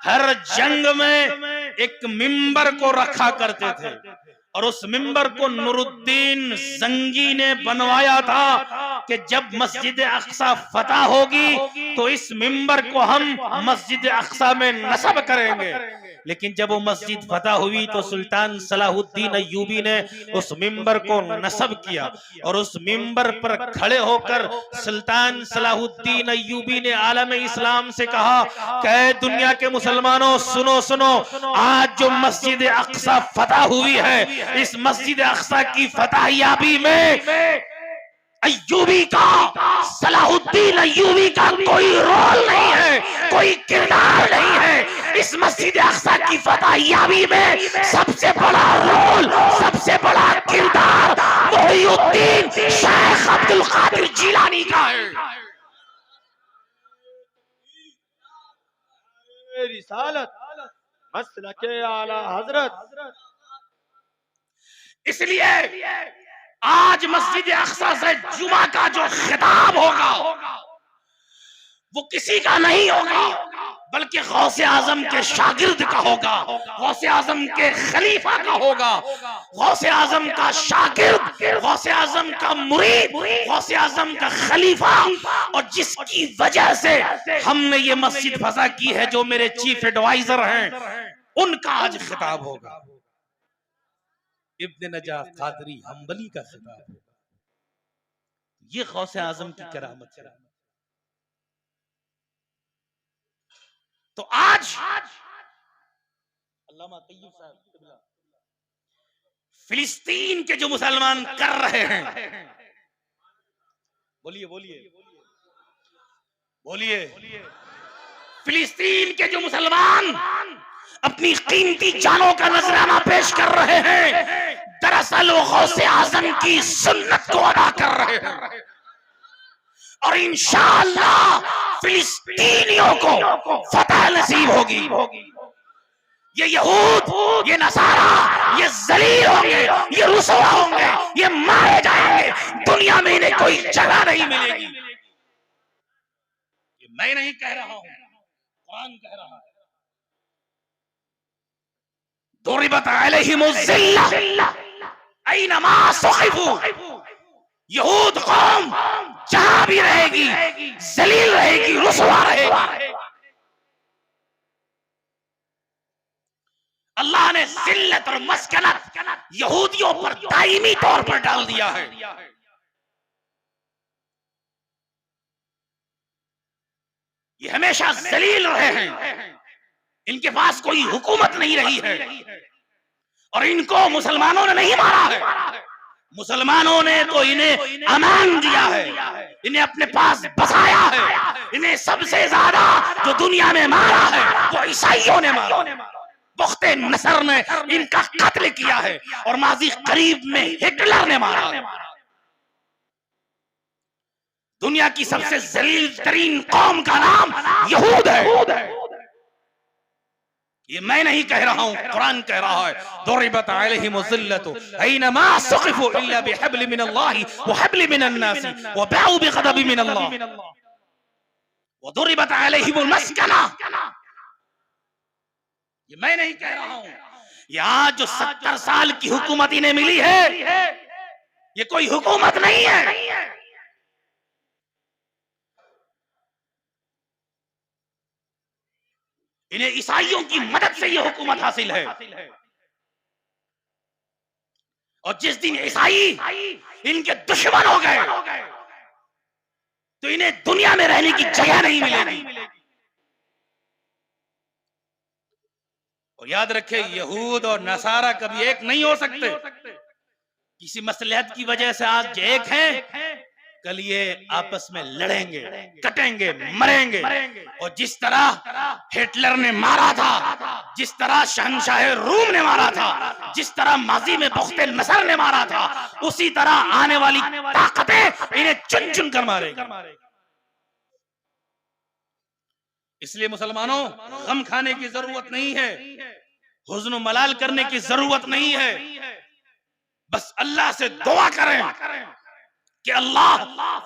हर जंग में एक मिंबर को रखा करते थे, और उस मिंबर को नूरुद्दीन जंगी ने बनवाया था कि जब मस्जिद अक्सा फतह होगी तो इस मिंबर को हम मस्जिद अक्सा में नस्ब करेंगे। लेकिन जब वो मस्जिद फतह हुई तो सुल्तान सलाहुद्दीन अय्यूबी ने उस मिंबर को नस्ब किया, और उस मिंबर पर खड़े होकर सुल्तान सलाहुद्दीन अय्यूबी ने आलम इस्लाम से कहा कि दुनिया के मुसलमानों सुनो सुनो, आज जो मस्जिद अक्सा फतह हुई है, इस मस्जिद अक्सा की फतहयाबी में अय्यूबी का, सलाहुद्दीन अय्यूबी का कोई रोल नहीं है, कोई किरदार नहीं है। इस मस्जिद अक्सा की फतहयाबी में सबसे बड़ा रोल, सबसे बड़ा किरदार मुहीउद्दीन शेख अब्दुल कादिर जिलानी का है। रिसालत मसलके आला हजरत। इसलिए आज मस्जिद अक्सा से जुमा का जो खिताब होगा वो किसी का नहीं होगा, बल्कि गौसे आजम के शागिर्द का होगा, गौसे आजम के खलीफा का होगा, गौसे आजम का शागिर्द, गौसे आजम का मुरीद, गौसे आजम का खलीफा, और जिसकी वजह से हमने ये मस्जिद फसा की है, जो मेरे चीफ एडवाइजर हैं, उनका आज खिताब होगा। इब्न नजाफ कादरी हम्बली का खिताब होगा। ये गौसे आजम की करामत है। तो आज अल्लामा तय्यब साहब फिलिस्तीन के जो मुसलमान कर रहे हैं, बोलिए बोलिए बोलिए, फिलिस्तीन के जो मुसलमान अपनी कीमती जानों का नजराना पेश कर रहे हैं, दरअसल वो गौसे आजम की सुन्नत को अदा कर रहे हैं। और इंशाअल्लाह फिलिस्तीनियों को फतह नसीब होगी। ये यहूद, ये नसारा, ये जलील होंगे, ये रुसवा होंगे, ये मारे जाएंगे, दुनिया में इन्हें कोई जगह नहीं मिलेगी। ये मैं नहीं कह रहा हूं, कुरान कह रहा है। दुरिबत अलैहिमुज़्ज़िल्ला ऐनमा सुक़िफ़ू, यहूद कौम जहां भी रहेगी जलील रहेगी, रुसवा रहेगी। अल्लाह ने जिल्लत और मस्कनत यहूदियों पर दायमी तौर पर डाल दिया है। ये हमेशा जलील रहे हैं, इनके पास कोई हुकूमत नहीं रही है, और इनको मुसलमानों ने नहीं मारा है। मुसलमानों ने तो इन्हें अमान दिया है, इन्हें अपने पास बसाया है। इन्हें सबसे ज्यादा जो दुनिया में मारा है वो ईसाइयों ने मारा। पुख्ते नसर ने इनका कत्ल किया है, और माजी करीब में हिटलर ने मारा है। दुनिया की सबसे जलील तरीन कौम का नाम यहूद है। ये मैं नहीं कह रहा हूं, कुरान कह रहा है। दुरिबत अलैहिमुज़्ज़िल्लतु ऐनमा सुक़िफ़ू इल्ला बिहब्लि मिनल्लाहि व हब्लि मिनन्नासि व बाउ बिग़ज़बि मिनल्लाह व दुरिबत अलैहिमुल मस्कना। ये मैं नहीं कह रहा हूं। यहां जो 70 साल की हुकूमत इन्हें मिली है, ये कोई हुकूमत नहीं है। इन्हें ईसाइयों की मदद से ये हुकूमत हासिल है। और जिस दिन ईसाई इनके दुश्मन हो गए तो इन्हें दुनिया में रहने की जगह नहीं मिलेगी। और याद रखे, यहूद और नसारा कभी एक नहीं हो सकते। किसी मसलहत की वजह से आज एक हैं, कल ये आपस में लड़ेंगे, कटेंगे, मरेंगे। और जिस तरह हिटलर ने मारा था, जिस तरह शहंशाह रूम ने मारा था, जिस तरह माजी में पुख्ते नसर ने मारा था, उसी तरह आने वाली ताकतें इन्हें चुन चुन कर मारेंगी। इसलिए मुसलमानों, गम खाने की जरूरत नहीं है, हुज़्न मलाल करने की जरूरत नहीं है। बस अल्लाह से दुआ करें कि अल्लाह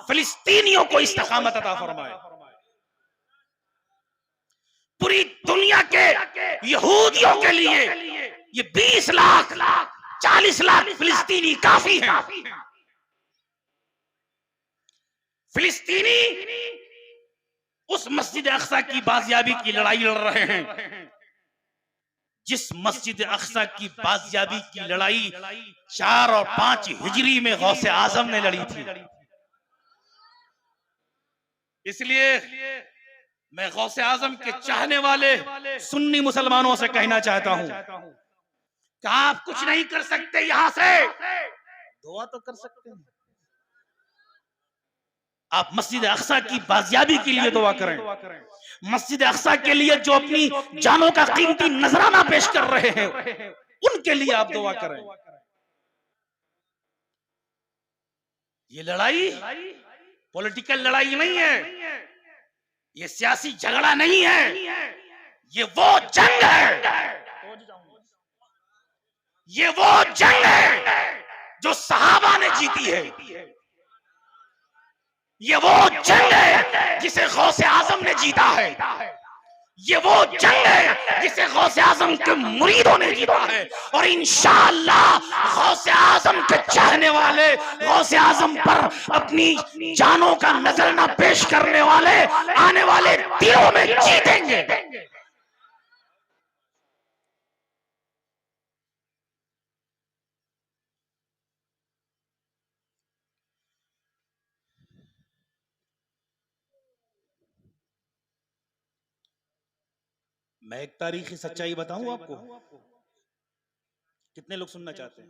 फिलिस्तीनियों को इस्तिकामत अता फरमाए। पूरी दुनिया के यहूदियों के लिए ये 20 लाख 40 लाख फिलिस्तीनी काफी हैं। फिलिस्तीनी उस मस्जिद अक्सा की बाजियाबी की लड़ाई लड़ रहे हैं, जिस मस्जिद अक्सा की बाजियाबी की लड़ाई 4 और 5 हिजरी में गौसे आजम ने लड़ी थी। इसलिए मैं गौसे आजम के चाहने वाले सुन्नी मुसलमानों से कहना चाहता हूं कि आप कुछ नहीं कर सकते, यहां से दुआ तो कर सकते हैं। आप मस्जिद अक्सा की बाजियाबी के लिए दुआ करें। मस्जिद अक्सा के लिए जो अपनी जानों का कीमती नजराना पेश कर रहे हैं, उनके लिए आप दुआ करें। ये लड़ाई पॉलिटिकल लड़ाई नहीं है, ये सियासी झगड़ा नहीं है, ये वो जंग है, ये वो जंग है जो सहाबा ने जीती है। ये वो जंग है जिसे गौसे आजम ने जीता है। ये वो जंग है जिसे गौसे आजम के मुरीदों ने जीता है, और इंशाअल्लाह गौसे आजम के चाहने वाले, गौसे आजम पर अपनी जानों का नजराना पेश करने वाले आने वाले दिनों में जीतेंगे। मैं एक तारीखी सच्चाई बताऊं आपको, कितने लोग सुनना चाहते हैं?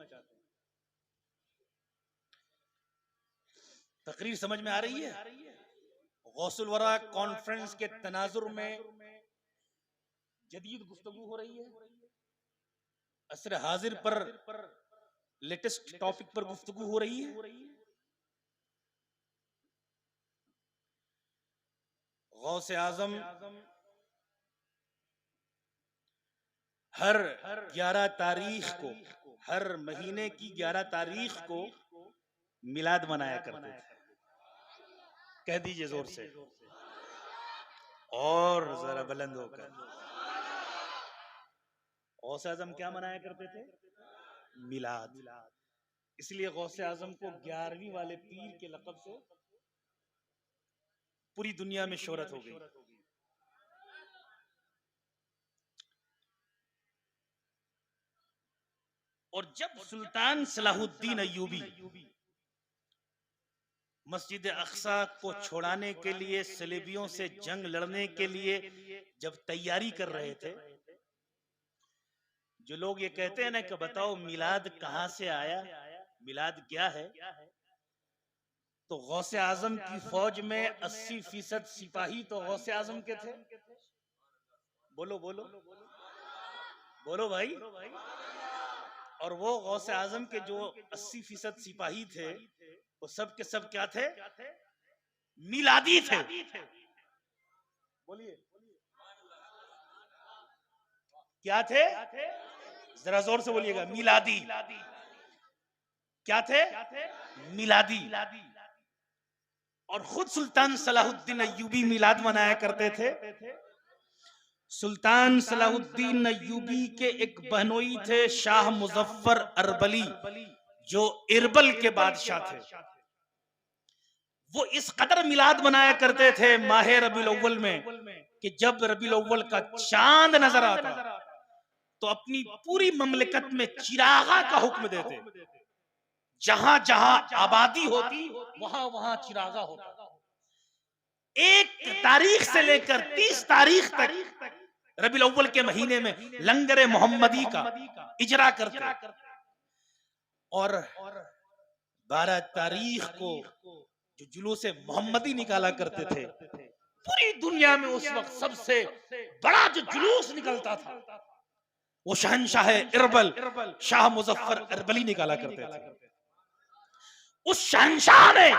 तकरीर समझ में आ रही है? गौसुल वरा कॉन्फ्रेंस के तनाजुर में जदीद गुफ्तगू हो रही है, असर हाजिर पर लेटेस्ट टॉपिक पर गुफ्तगू हो रही है। गौसे आजम हर 11 तारीख को, हर महीने की 11 तारीख को मिलाद मनाया करते थे। कह दीजिए जोर से और जरा बुलंद होकर। गौसे आजम क्या मनाया करते थे? मिलाद। इसलिए गौसे आजम को 11वीं वाले पीर के लक़ब से पूरी दुनिया में शोहरत हो गई। और जब सुल्तान सलाहुद्दीन अय्यूबी मस्जिद अक्सा को छोड़ाने के लिए, सलेबियों से जंग लड़ने के लिए जब तैयारी कर रहे थे, जो लोग ये कहते हैं ना कि बताओ मिलाद कहां से आया, मिलाद क्या है, तो गौसे आजम की फौज में 80% सिपाही तो गौसे आजम के थे। बोलो बोलो बोलो भाई। और वो गौसे आजम के जो 80% सिपाही थे, वो सब के सब क्या थे? मिलादी थे। बोलिए क्या थे? जरा जोर से बोलिएगा। मिलादी। क्या थे? मिलादी। और खुद सुल्तान सलाहुद्दीन अय्यूबी मिलाद मनाया करते थे। सुल्तान सलाहुद्दीन अय्यूबी के एक बहनोई थे शाह मुजफ्फर अरबली, जो इरबल के बादशाह थे। वो इस कदर मिलाद मनाया करते थे माहे रबीउल अव्वल में कि जब रबीउल अव्वल का चांद नजर आता तो अपनी पूरी ममलिकत में चिरागा का हुक्म देते। जहां जहां आबादी होती वहां वहां चिरागा होता। 1 तारीख से लेकर 30 तारीख तक रबीउल अव्वल के महीने में लंगर मोहम्मदी का इजरा करते। और 12 तारीख को जो जुलूस मोहम्मदी निकाला करते थे, पूरी दुनिया में उस वक्त सबसे बड़ा जो जुलूस निकलता था वो शहंशाह इरबल शाह मुजफ्फर अरबली निकाला करते थे। उस शहंशाह ने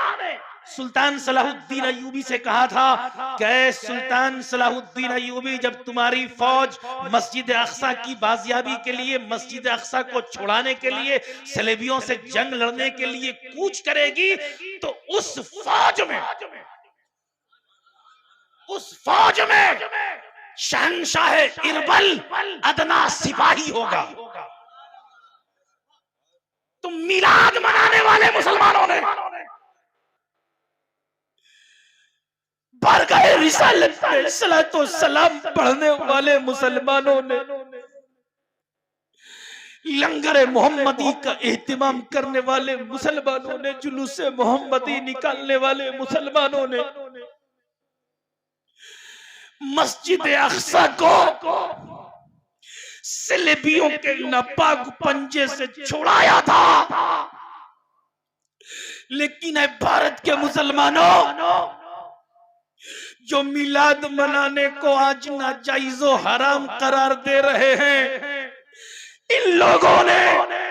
सुल्तान सलाहुद्दीन अय्यूबी से कहा था कि सुल्तान सलाहुद्दीन अय्यूबी, जब तुम्हारी फौज मस्जिद अक्सा की बाजियाबी के लिए, मस्जिद अक्सा को छुड़ाने के लिए, सलेबियों से जंग लड़ने के लिए कूच करेगी, तो उस फौज में शहंशाह इरबल अदना सिपाही होगा। तो मिलाद मनाने वाले मुसलमानों ने, बारगाह रिसालत में सलातो सलाम पढ़ने वाले मुसलमानों ने, लंगर मोहम्मदी का एहतिमाम करने वाले मुसलमानों ने, जुलूस मोहम्मदी निकालने वाले मुसलमानों ने मस्जिद अक्सा को सलेबियों के नापाक पंजे से छुड़ाया था। लेकिन है भारत के मुसलमानों, जो मिलाद मनाने को आज नाजायज़ो हराम करार दे रहे हैं, इन लोगों ने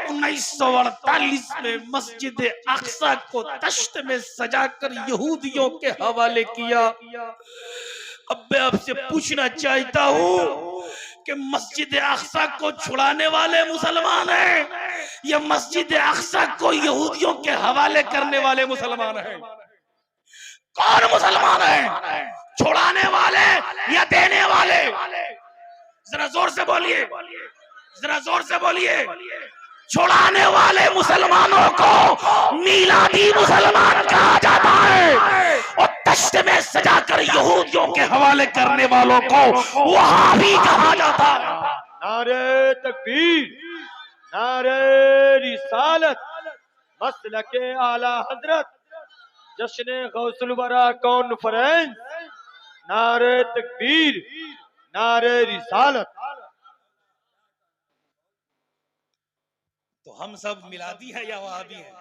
1948 में मस्जिद अक्सा को तश्त में सजाकर यहूदियों के हवाले किया। अब मैं आपसे पूछना चाहता हूं कि मस्जिद अक्सा को छुड़ाने वाले मुसलमान हैं या मस्जिद अक्सा को यहूदियों के हवाले करने वाले मुसलमान हैं? कौन मुसलमान है? छुड़ाने वाले या देने वाले? जरा जोर से बोलिए, जरा जोर से बोलिए। छुड़ाने वाले मुसलमानों को मीलादी मुसलमान कहा जाता है और तश्त में सजाकर यहूदियों के हवाले करने वालों को वहाबी कहा जाता है। नारे तकबीर, नारे रिसालत, मसलके आला हजरत, जश्न गौसुल वरा कॉन्फ्रेंस, नारे तकबीर, नारे रिसालत। तो हम सब मिलादी है या वहाबी है?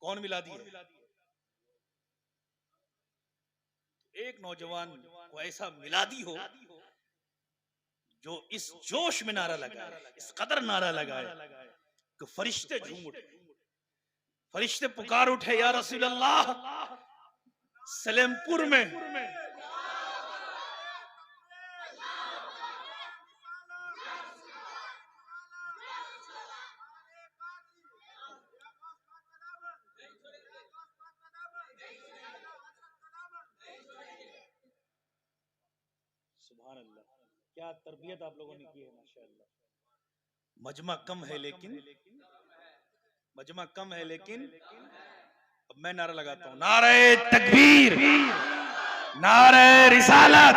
कौन मिलादी है? एक नौजवान को ऐसा मिलादी हो जो इस जोश में नारा लगाए, इस कदर नारा लगाए कि फरिश्ते झूम उठे, फरिश्ते पुकार उठे, या रसूल अल्लाह। सलेमपुर में सुभान अल्लाह, क्या तरबियत आप लोगों ने की है माशाअल्लाह। मजमा कम है लेकिन, मजमा कम है लेकिन अब मैं नारा लगाता हूं, नारे तकबीर, नारे रिसालत,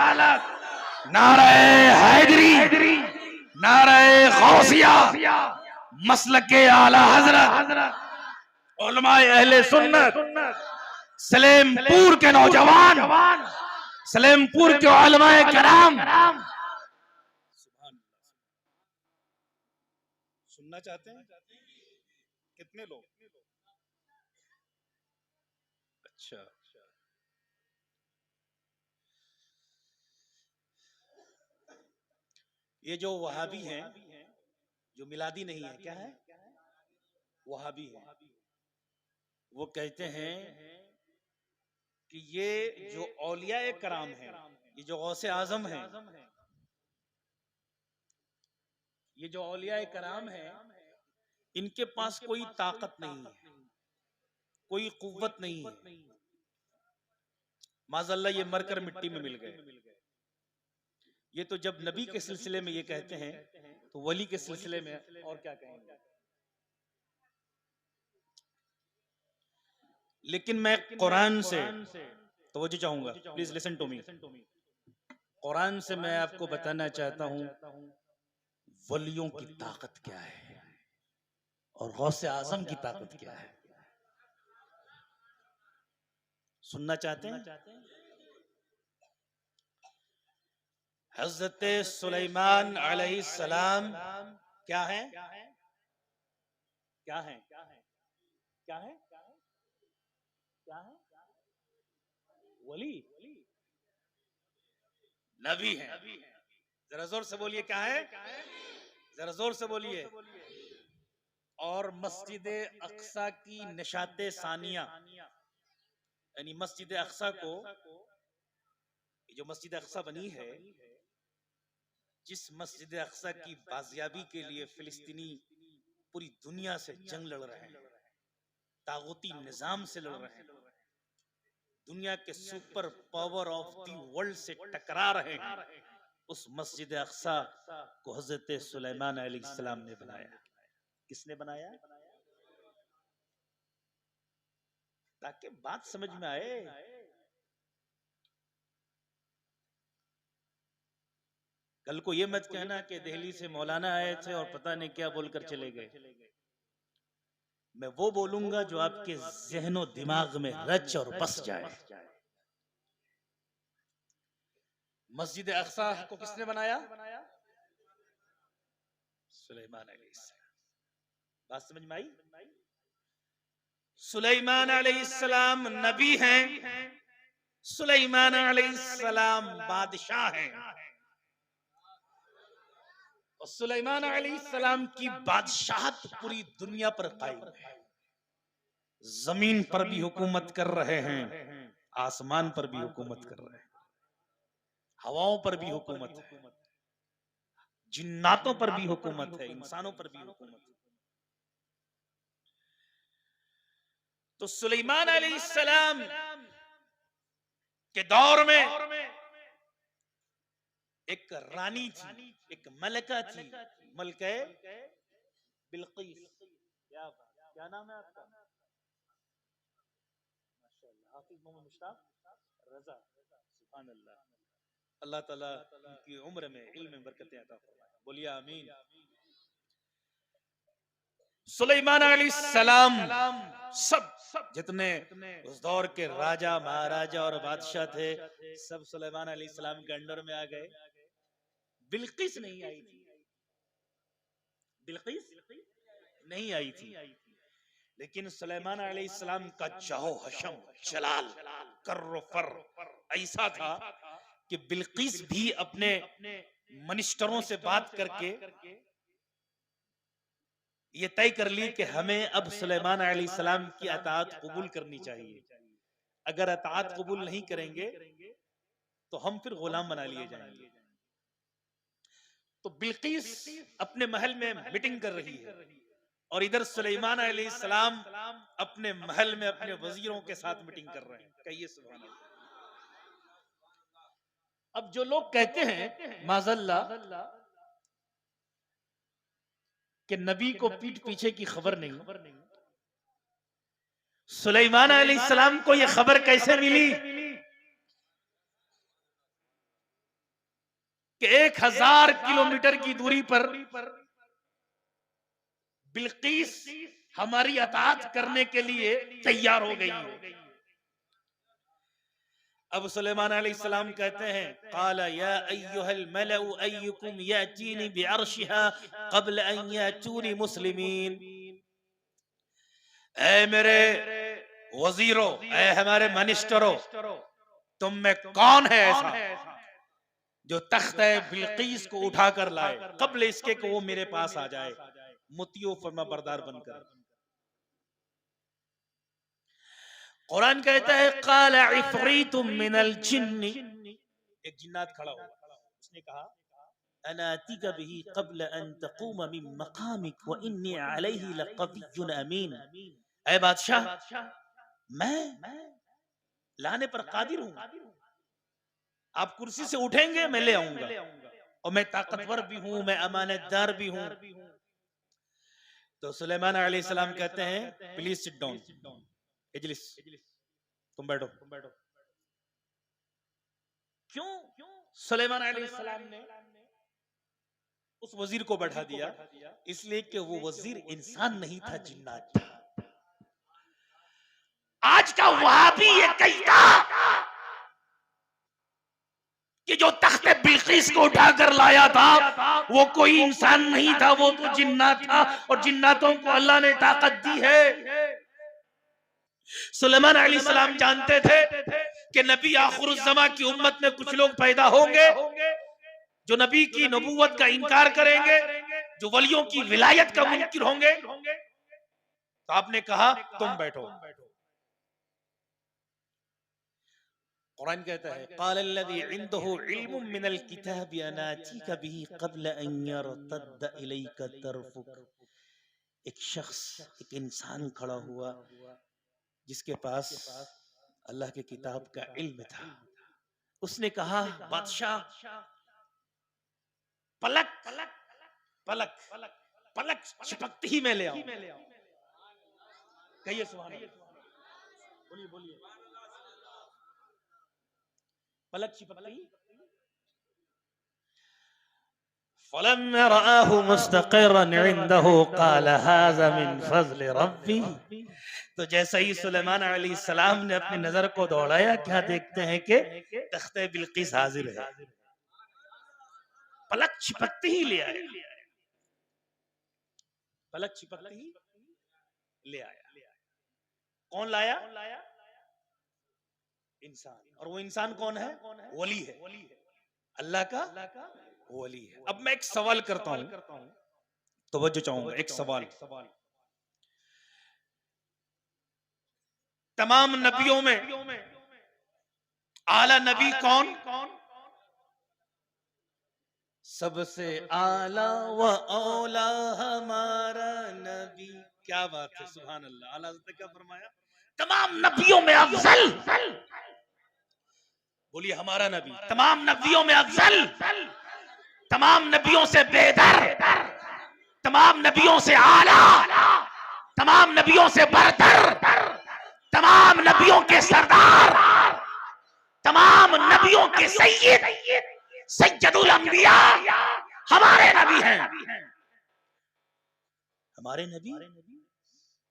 नारे हैदरी, नारे गौसिया, मसलके आला हजरत, उलमाए अहले सुन्नत, सलेमपुर के नौजवान, सलेमपुर के उलमाए कराम। सुनना चाहते हैं? कितने लोग? अच्छा, ये जो वहाबी हैं, जो मिलादी नहीं है, क्या है? वहाबी है। वो कहते हैं कि ये जो औलिया कराम है, ये जो गौसे आजम है, ये जो औलिया कराम है, इनके पास कोई ताकत नहीं है, कोई कुव्वत नहीं है। माज़अल्लाह ये मरकर मिट्टी में मिल गए। ये तो जब नबी के सिलसिले में ये कहते हैं तो वली के सिलसिले में और क्या कहेंगे। लेकिन मैं कुरान से तवज्जो चाहूंगा, please listen to me. Quran से मैं आपको बताना चाहता हूं वलियों की ताकत क्या है और गौसे आजम की ताकत क्या है। सुनना चाहते हैं? हजरत सुलेमान अलैहिस्सलाम क्या है? क्या है? क्या है? क्या है? वली, नबी है। जरा जोर से बोलिए, क्या है? जरा जोर से बोलिए। और मस्जिद अक्सा की निशाते सानिया, यानी मस्जिद अक्सा को, जो मस्जिद अक्सा बनी है, जिस मस्जिद अक्सा की बाजियाबी के लिए फिलिस्तीनी पूरी दुनिया से जंग लड़ रहे हैं, तागूती निजाम से लड़ रहे हैं, दुनिया के super power of the world से टकरा रहे हैं, उस मस्जिद अक्सा को हजरत सुलेमान अलैहिस्सलाम ने बनाया। किसने बनाया? ताकि बात समझ में आए। कल को ये मत कहना कि दिल्ली से मौलाना आए थे और पता नहीं क्या बोलकर चले गए। मैं वो बोलूंगा जो आपके ज़हनो दिमाग में रच और बस जाए। मस्जिद अक्सा को किसने बनाया? सुलेमान अलैहिस्सलाम। बात समझ में आई? सुलेमान अलैहिस्सलाम नबी हैं, सुलेमान अलैहिस्सलाम बादशाह हैं, और सुलेमान अलैहिस्सलाम की बादशाहत पूरी दुनिया पर कायम है। जमीन पर भी हुकूमत कर रहे हैं, आसमान पर भी हुकूमत कर रहे हैं, हवाओं पर भी हुकूमत है, जिन्नातों पर भी हुकूमत है, इंसानों पर भी हुकूमत है। तो सुलेमान अलैहिस्सलाम के दौर में एक रानी थी, एक मलका थी, मलके बिल्कीस। क्या नाम है आपका? माशाअल्लाह, हाफिज मोहम्मद मुश्ताक रजा। सुभान अल्लाह, अल्लाह ताला की उम्र में इल्म में बरकतें अता फरमाए, बोलिए आमीन। सुलेमान अलैहिस्सलाम, सब जितने उस दौर के राजा महाराजा और बादशाह थे, सब सुलेमान अलैहिस्सलाम के अंडर में आ गए। बिल्किस नहीं आई थी, बिल्किस नहीं आई थी, लेकिन सुलेमान अलैहिस्सलाम का जाहो हशम जलाल कर्र फर ऐसा था कि बिल्किस भी अपने मिनिस्टरों से बात करके ये तय कर ली कि हमें अब सुलेमान अलैहिस्सलाम की अताअत कबूल करनी चाहिए। अगर अताअत कबूल नहीं करेंगे तो हम फिर गुलाम बना लिए जाएंगे। तो बिल्किस अपने महल में मीटिंग कर रही है और इधर सुलेमान अलैहिस्सलाम अपने महल में अपने वजीरों के साथ मीटिंग कर रहे हैं। कहिए सुभान अल्लाह। अब जो लोग कहते हैं माज़अल्लाह कि नबी को पीठ पीछे की खबर नहीं, सुलेमान अलैहिस्सलाम को यह खबर कैसे मिली कि 1000 किलोमीटर की दूरी पर बिल्किस हमारी अताअत करने के लिए तैयार हो गई है। अब सुलेमान अलैहिस्सलाम कहते हैं, क़ाला या अय्युहल मलउ अय्युकुम यातीनी बिअर्शिहा क़ब्ल अन यातूनी मुस्लिमीन। ऐ मेरे वजीरों, ऐ हमारे मिनिस्टरों, तुम में कौन है ऐसा जो तख्त बिल्किस को उठाकर लाए कब्ल इसके कि वो मेरे पास आ जाए मुतियो फरमा बरदार बनकर। कुरान कहता है क़ाला इफ़रीतुम मिनल जिन्नी, एक जिन्नात खड़ा हुआ, उसने कहा अना आतीका बिही क़ब्ल अन तक़ूम मिन मक़ामिक व इन्नी अलैहि लक़विय्युन अमीन। ऐ बादशाह, मैं लाने पर कादिर हूं, आप कुर्सी से उठेंगे मैं ले आऊंगा, और मैं ताकतवर भी हूं, मैं अमानतदार भी हूं। तो सुलेमान अलैहिस्सलाम कहते हैं प्लीज सिट डाउन, इजलिस, तुम बैठो। क्यों सुलेमान अलैहिस्सलाम ने उस वजीर को बैठा दिया? इसलिए कि वो वजीर इंसान नहीं था, जिन्नात था। आज का वहाबी ये कहता कि जो तख्त बिल्किस को उठाकर लाया था वो कोई इंसान नहीं था, वो तो जिन्नात था, और जिन्नातों को अल्लाह ने ताकत दी है। सुलेमान अलैहिस्सलाम जानते थे कि नबी आखिरुज़्ज़मा की उम्मत में कुछ लोग पैदा होंगे जो नबी की नबूवत का इनकार करेंगे, जो वलियों की विलायत का मुनकिर होंगे। तो आपने कहा तुम बैठो। कुरान कहता है क़ालल्लज़ी इंदहु इल्मुम मिनल किताबि अना आतीका बिही क़ब्ल अन यरतद्द इलैका तरफुक। एक शख्स, एक इंसान खड़ा हुआ जिसके पास अल्लाह के किताब का इल्म था। उसने कहा बादशाह, पलक पलक पलक चिपकते ही मैं ले आऊं। कहिए सुभान अल्लाह, बोलिए बोलिए। पलक चिपकते ही फलम्मा रआहु मुस्तक़िरन इंदहु क़ाला हाज़ा मिन फ़ज़्लि रब्बी। तो जैसे ही सुलेमान अलैहिस्सलाम ने अपनी नजर को दौड़ाया, क्या देखते हैं कि तख्ते बिल्किस हाजिर है। पलक छिपकते ही ले आया, पलक छिपकते ही ले आया। कौन लाया? इंसान। और वो इंसान कौन है? वली है, अल्लाह का वली है। अब मैं एक सवाल करता हूं, तवज्जो चाहूंगा, एक सवाल। तमाम नबियों में आला नबी कौन? सबसे आला व औला हमारा नबी। क्या बात है, सुभान अल्लाह। आला हज़रत ने क्या फरमाया? तमाम नबियों में अफजल, बोलिए हमारा नबी। तमाम नबियों में अफजल तमाम नबियों से बेहतर, तमाम नबियों से आला, तमाम नबियों से बरतर, तमाम नबियों के सरदार, तमाम नबियों के सैयद, सैयदुल अंबिया हमारे नबी हैं। हमारे नबी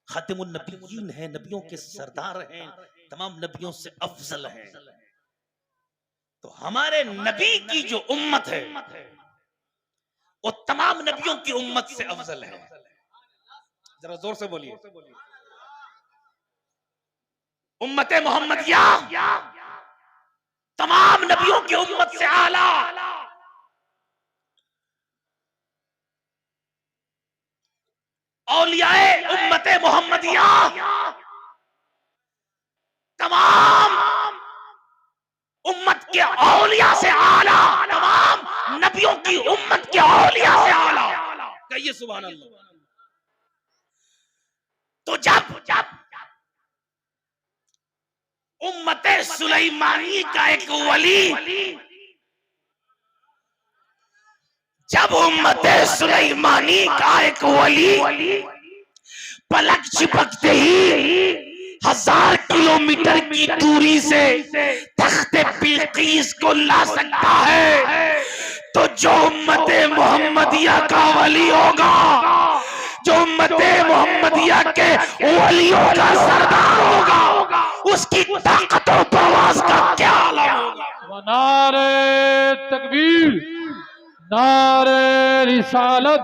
खातिमुन नबिय्यीन हैं, नबियों के सरदार हैं, तमाम नबियों से अफजल हैं। तो हमारे नबी की जो उम्मत है वो तमाम नबियों की उम्मत से अफजल है। जरा जोर से बोलिए, उम्मत मोहम्मदिया तमाम नबियों की उम्मत से आला। औलियाए उम्मत मोहम्मदिया तमाम उम्मत के औलिया से आला, तमाम नबियों की उम्मत के औलिया से आला। कहिए सुभान अल्लाह। तो जब उम्मत सुलेमानी का एक वली, जब उम्मत सुलेमानी का एक वली पलक चिपकते ही 1000 किलोमीटर की दूरी से तख्ते बिल्कीस को ला सकता है, तो जो उम्मत मोहम्मदिया का वली होगा, जो उम्मत मोहम्मदिया के वलियों का सरदार होगा, उसकी ताकत और प्रवास का क्या आलम होगा। नारे तकबीर, नारे रिसालत,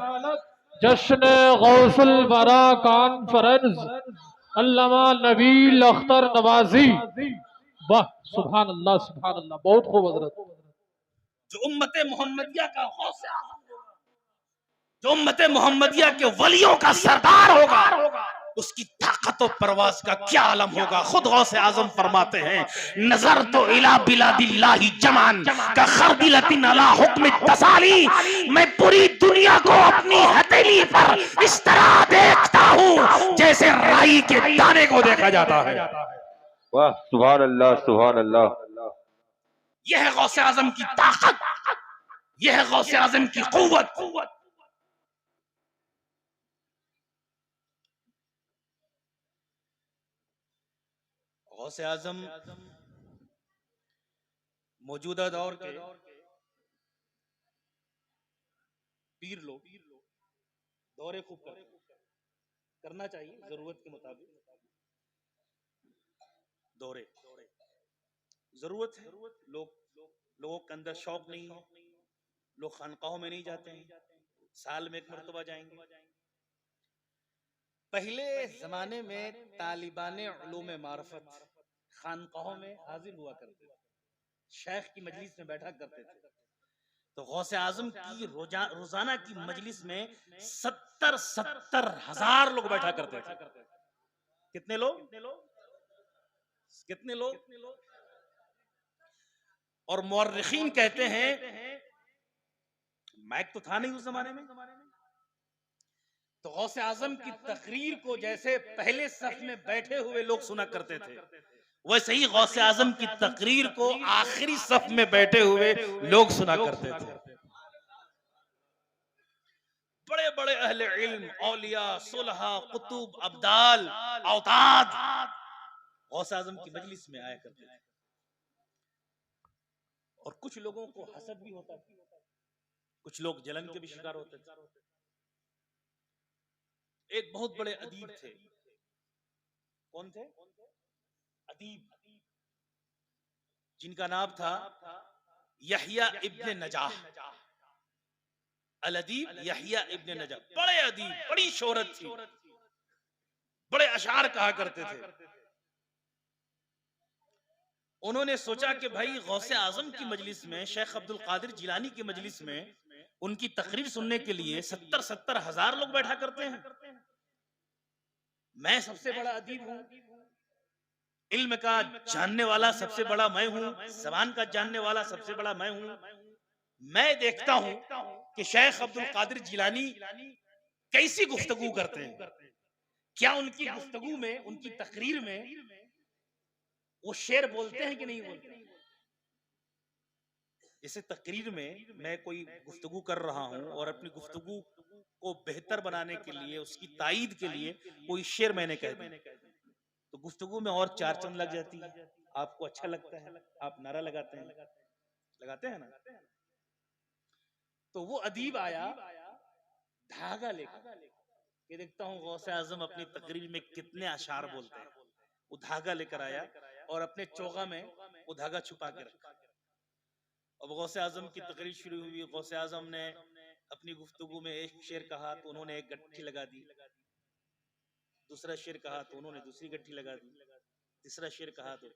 जश्न गौसुल बरा कॉन्फ्रेंस, अल्लामा नबील अख्तर नवाजी। वाह सुभान अल्लाह, सुभान अल्लाह, बहुत खूब हजरत। जो उम्मत मोहम्मदिया का गौसे आज़म होगा, जो उम्मत मोहम्मदिया के वलियों का सरदार होगा, उसकी ताकत और परवास का क्या आलम होगा। खुद गौसे आजम फरमाते हैं, नजर तो इला बिलादिल्लाहि जमान का खरदिलतिन अला हुक्म तसाली, मैं पूरी दुनिया को अपनी हथेली पर इस तरह देखता हूँ जैसे राई के दाने को देखा जाता है। वाह सुभान अल्लाह, सुभान अल्लाह। यह है गौसे आजम की ताकत, यह है गौसे आजम की कुव्वत। गौसे आजम मौजूदा दौर के पीर लोग दौरे खूब करना चाहिए, जरूरत के मुताबिक दौरे जरूरत है। लोगों के अंदर शौक नहीं है, लोग खानकाहों में नहीं जाते हैं, साल में एक मरतबा जाएंगे। पहले जमाने में तालिबाने उलूम मारफत खानकाहों में हाजिर हुआ करते थे, शेख की मजलिस में बैठा करते थे। तो गौसे आजम की रोजाना की मजलिस में 70 हजार लोग बैठा करते थे। कितने लोग? और मुअर्रिखीन कहते हैं, माइक तो था नहीं उस जमाने में, तो गौसे आजम की तकरीर को जैसे पहले सफ में बैठे हुए लोग सुना करते थे, वैसे ही गौसे आजम की तकरीर को आखिरी सफ में बैठे हुए लोग सुना करते थे। बड़े बड़े अहले इल्म, औलिया, सुलहा, कुतुब, अब्दाल, औताद गौसे आजम की मजलिस में आया करते थे। और कुछ लोगों को हसद भी होता था, कुछ लोग जलन के भी शिकार होते थे। एक बहुत बड़े अदीब थे, कौन थे? अदीब, जिनका नाम था यहया इब्ने नजाह, अल अदीब यहया इब्ने नजाह। बड़े अदीब, बड़ी शोहरत थी, बड़े अशार कहा करते थे। उन्होंने सोचा कि भाई गौसे आजम की मजलिस में, शेख अब्दुल कादिर जिलानी की मजलिस में उनकी तकरीर सुनने के लिए 70 हजार लोग बैठा करते हैं, मैं सबसे बड़ा अदीब हूं, इल्म का जानने वाला सबसे बड़ा मैं हूं, ज़बान का जानने वाला सबसे बड़ा मैं हूं। मैं देखता हूं कि शेख अब्दुल कादिर जिलानी कैसी गुफ्तगू करते हैं, क्या उनकी गुफ्तगू में, उनकी तकरीर में वो शेर बोलते हैं कि नहीं बोलते। जैसे तकरीर में मैं कोई गुफ्तगू कर रहा हूं और अपनी गुफ्तगू को बेहतर बनाने के लिए, उसकी तायीद के लिए कोई शेर मैंने कह दिया, तो गुफ्तगू में और चार चंद लग जाती है, आपको अच्छा लगता है, आप नारा लगाते हैं ना। तो वो अदीब आया धागा लेकर, ये देखता हूँ गौसे आजम अपनी तकरीर में कितने अशार बोलते हैं। वो धागा लेकर आया और अपने चोगा में वो धागा छुपा के रखा। अब गौसे आजम की तकरीर शुरू हुई। गौसे आजम ने अपनी गुफ्तगू में एक शेर कहा तो उन्होंने एक गट्ठी लगा दी, दूसरा शेर कहा तो उन्होंने दूसरी गट्ठी लगा दी, तीसरा शेर कहा तो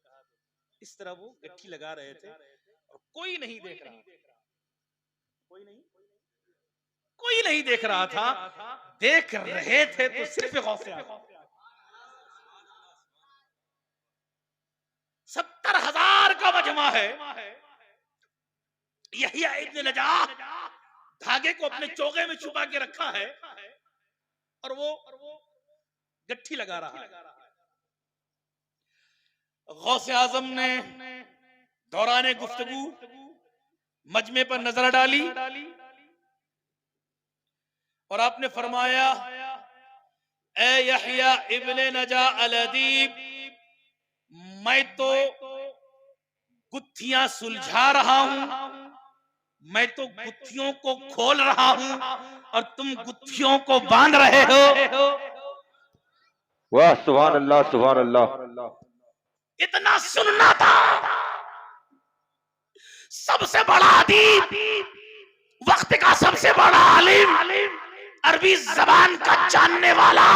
इस तरह वो गट्ठी लगा रहे थे और कोई नहीं देख रहा, कोई नहीं देख रहा था। देख रहे थे तो सिर्फ गौसे आजम। 70,000 का मजमा है। यहिया इब्न नजाह धागे को अपने चोगे में छुपा के रखा है और वो गट्ठी लगा रहा है। गौसे आजम ने दौराने गुफ्तगू मजमे पर नजर डाली और आपने फरमाया, ए यहिया इब्न नजाह अल अदीब, मैं तो गुत्थियां सुलझा रहा हूं, मैं तो गुत्थियों को खोल रहा हूं और तुम गुत्थियों को बांध रहे हो। वाह सुभान अल्लाह सुभान अल्लाह। इतना सुनना था। सबसे बड़ा अदीब, वक्त का सबसे बड़ा आलिम, अरबी जबान का जानने वाला,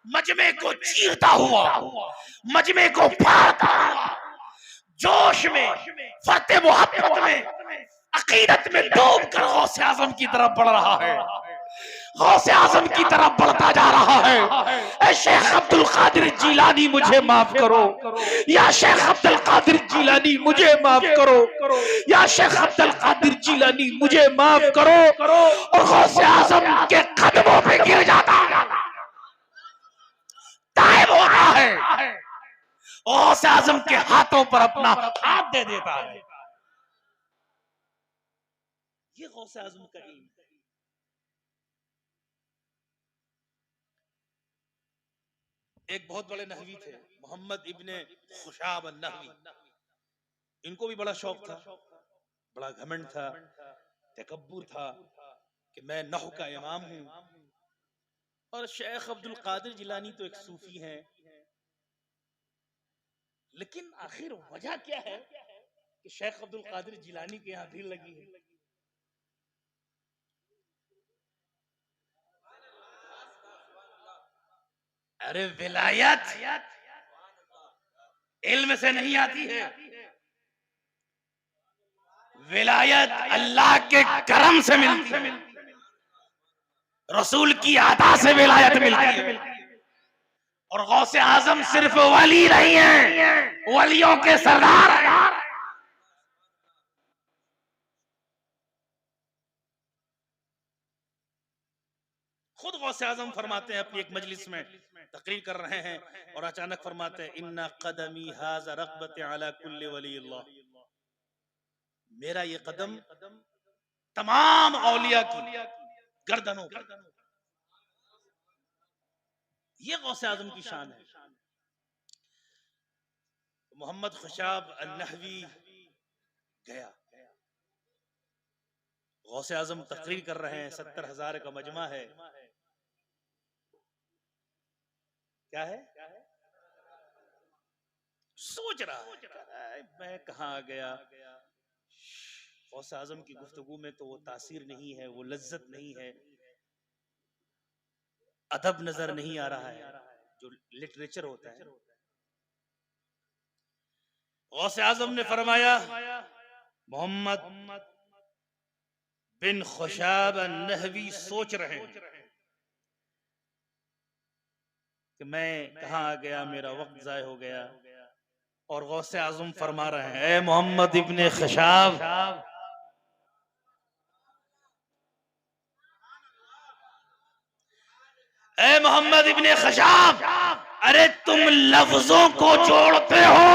मजमे को चीरता हुआ, मजमे को फाड़ता हुआ, जोश में, फरते मोहब्बत में, अकीदत में डूब कर गौसे आजम की तरफ बढ़ रहा है, गौसे आजम की तरफ बढ़ता जा रहा है। ऐ शेख अब्दुल कादिर जिलानी मुझे माफ करो, या शेख अब्दुल कादिर जिलानी मुझे माफ करो, या शेख अब्दुल कादिर जिलानी मुझे माफ करो। और गौसे आजम के कदमों पे गिर जाता है, ताइब होता है, गौसे आजम के हाथों पर अपना हाथ दे देता है। ये गौसे आजम का इल्म है। एक बहुत बड़े नहवी थे, मोहम्मद इब्ने खुशाब अन्नहवी। इनको भी बड़ा शौक था, बड़ा घमंड था, तकब्बुर था कि मैं नहव का इमाम हूं। और शेख अब्दुल कादिर जिलानी तो एक सूफी हैं, लेकिन आखिर वजह क्या है कि शेख अब्दुल कादिर जिलानी के यहां भीड़ लगी है? अरे विलायत इल्म से नहीं आती है, विलायत अल्लाह के करम से मिलती है, रसूल की अता से विलायत मिलती है। और गौसे आजम सिर्फ वली नहीं है, वलियों के सरदार हैं। खुद गौसे आजम फरमाते हैं, अपनी एक मजलिस में तकरीर कर रहे हैं और अचानक फरमाते हैं, इन्ना कदमी हाज़ा रग़बत अला कुल्ली वली अल्लाह, मेरा ये कदम तमाम औलिया की गर्दनों पर। ये गौसे आजम की शान है। मोहम्मद खुशाब अन्नहवी गया, गौसे आजम तकरीर कर रहे हैं, 70,000 का मजमा है। क्या है? सोच रहा है मैं कहां आ गया। गौसे आजम की गुफ्तगू में तो वो तासीर नहीं है, वो लज्जत नहीं है, अदब नजर नहीं आ रहा है जो लिटरेचर होता है। गौसे आजम ने फरमाया, मोहम्मद बिन खुशाब अन्नहवी सोच रहे हैं कि मैं कहां आ गया, मेरा वक्त जाय हो गया। और गौसे आजम फरमा रहे हैं, ए मोहम्मद इब्ने खुशाब, ए मोहम्मद इब्ने खुशाब, अरे तुम लफ्जों को जोड़ते हो,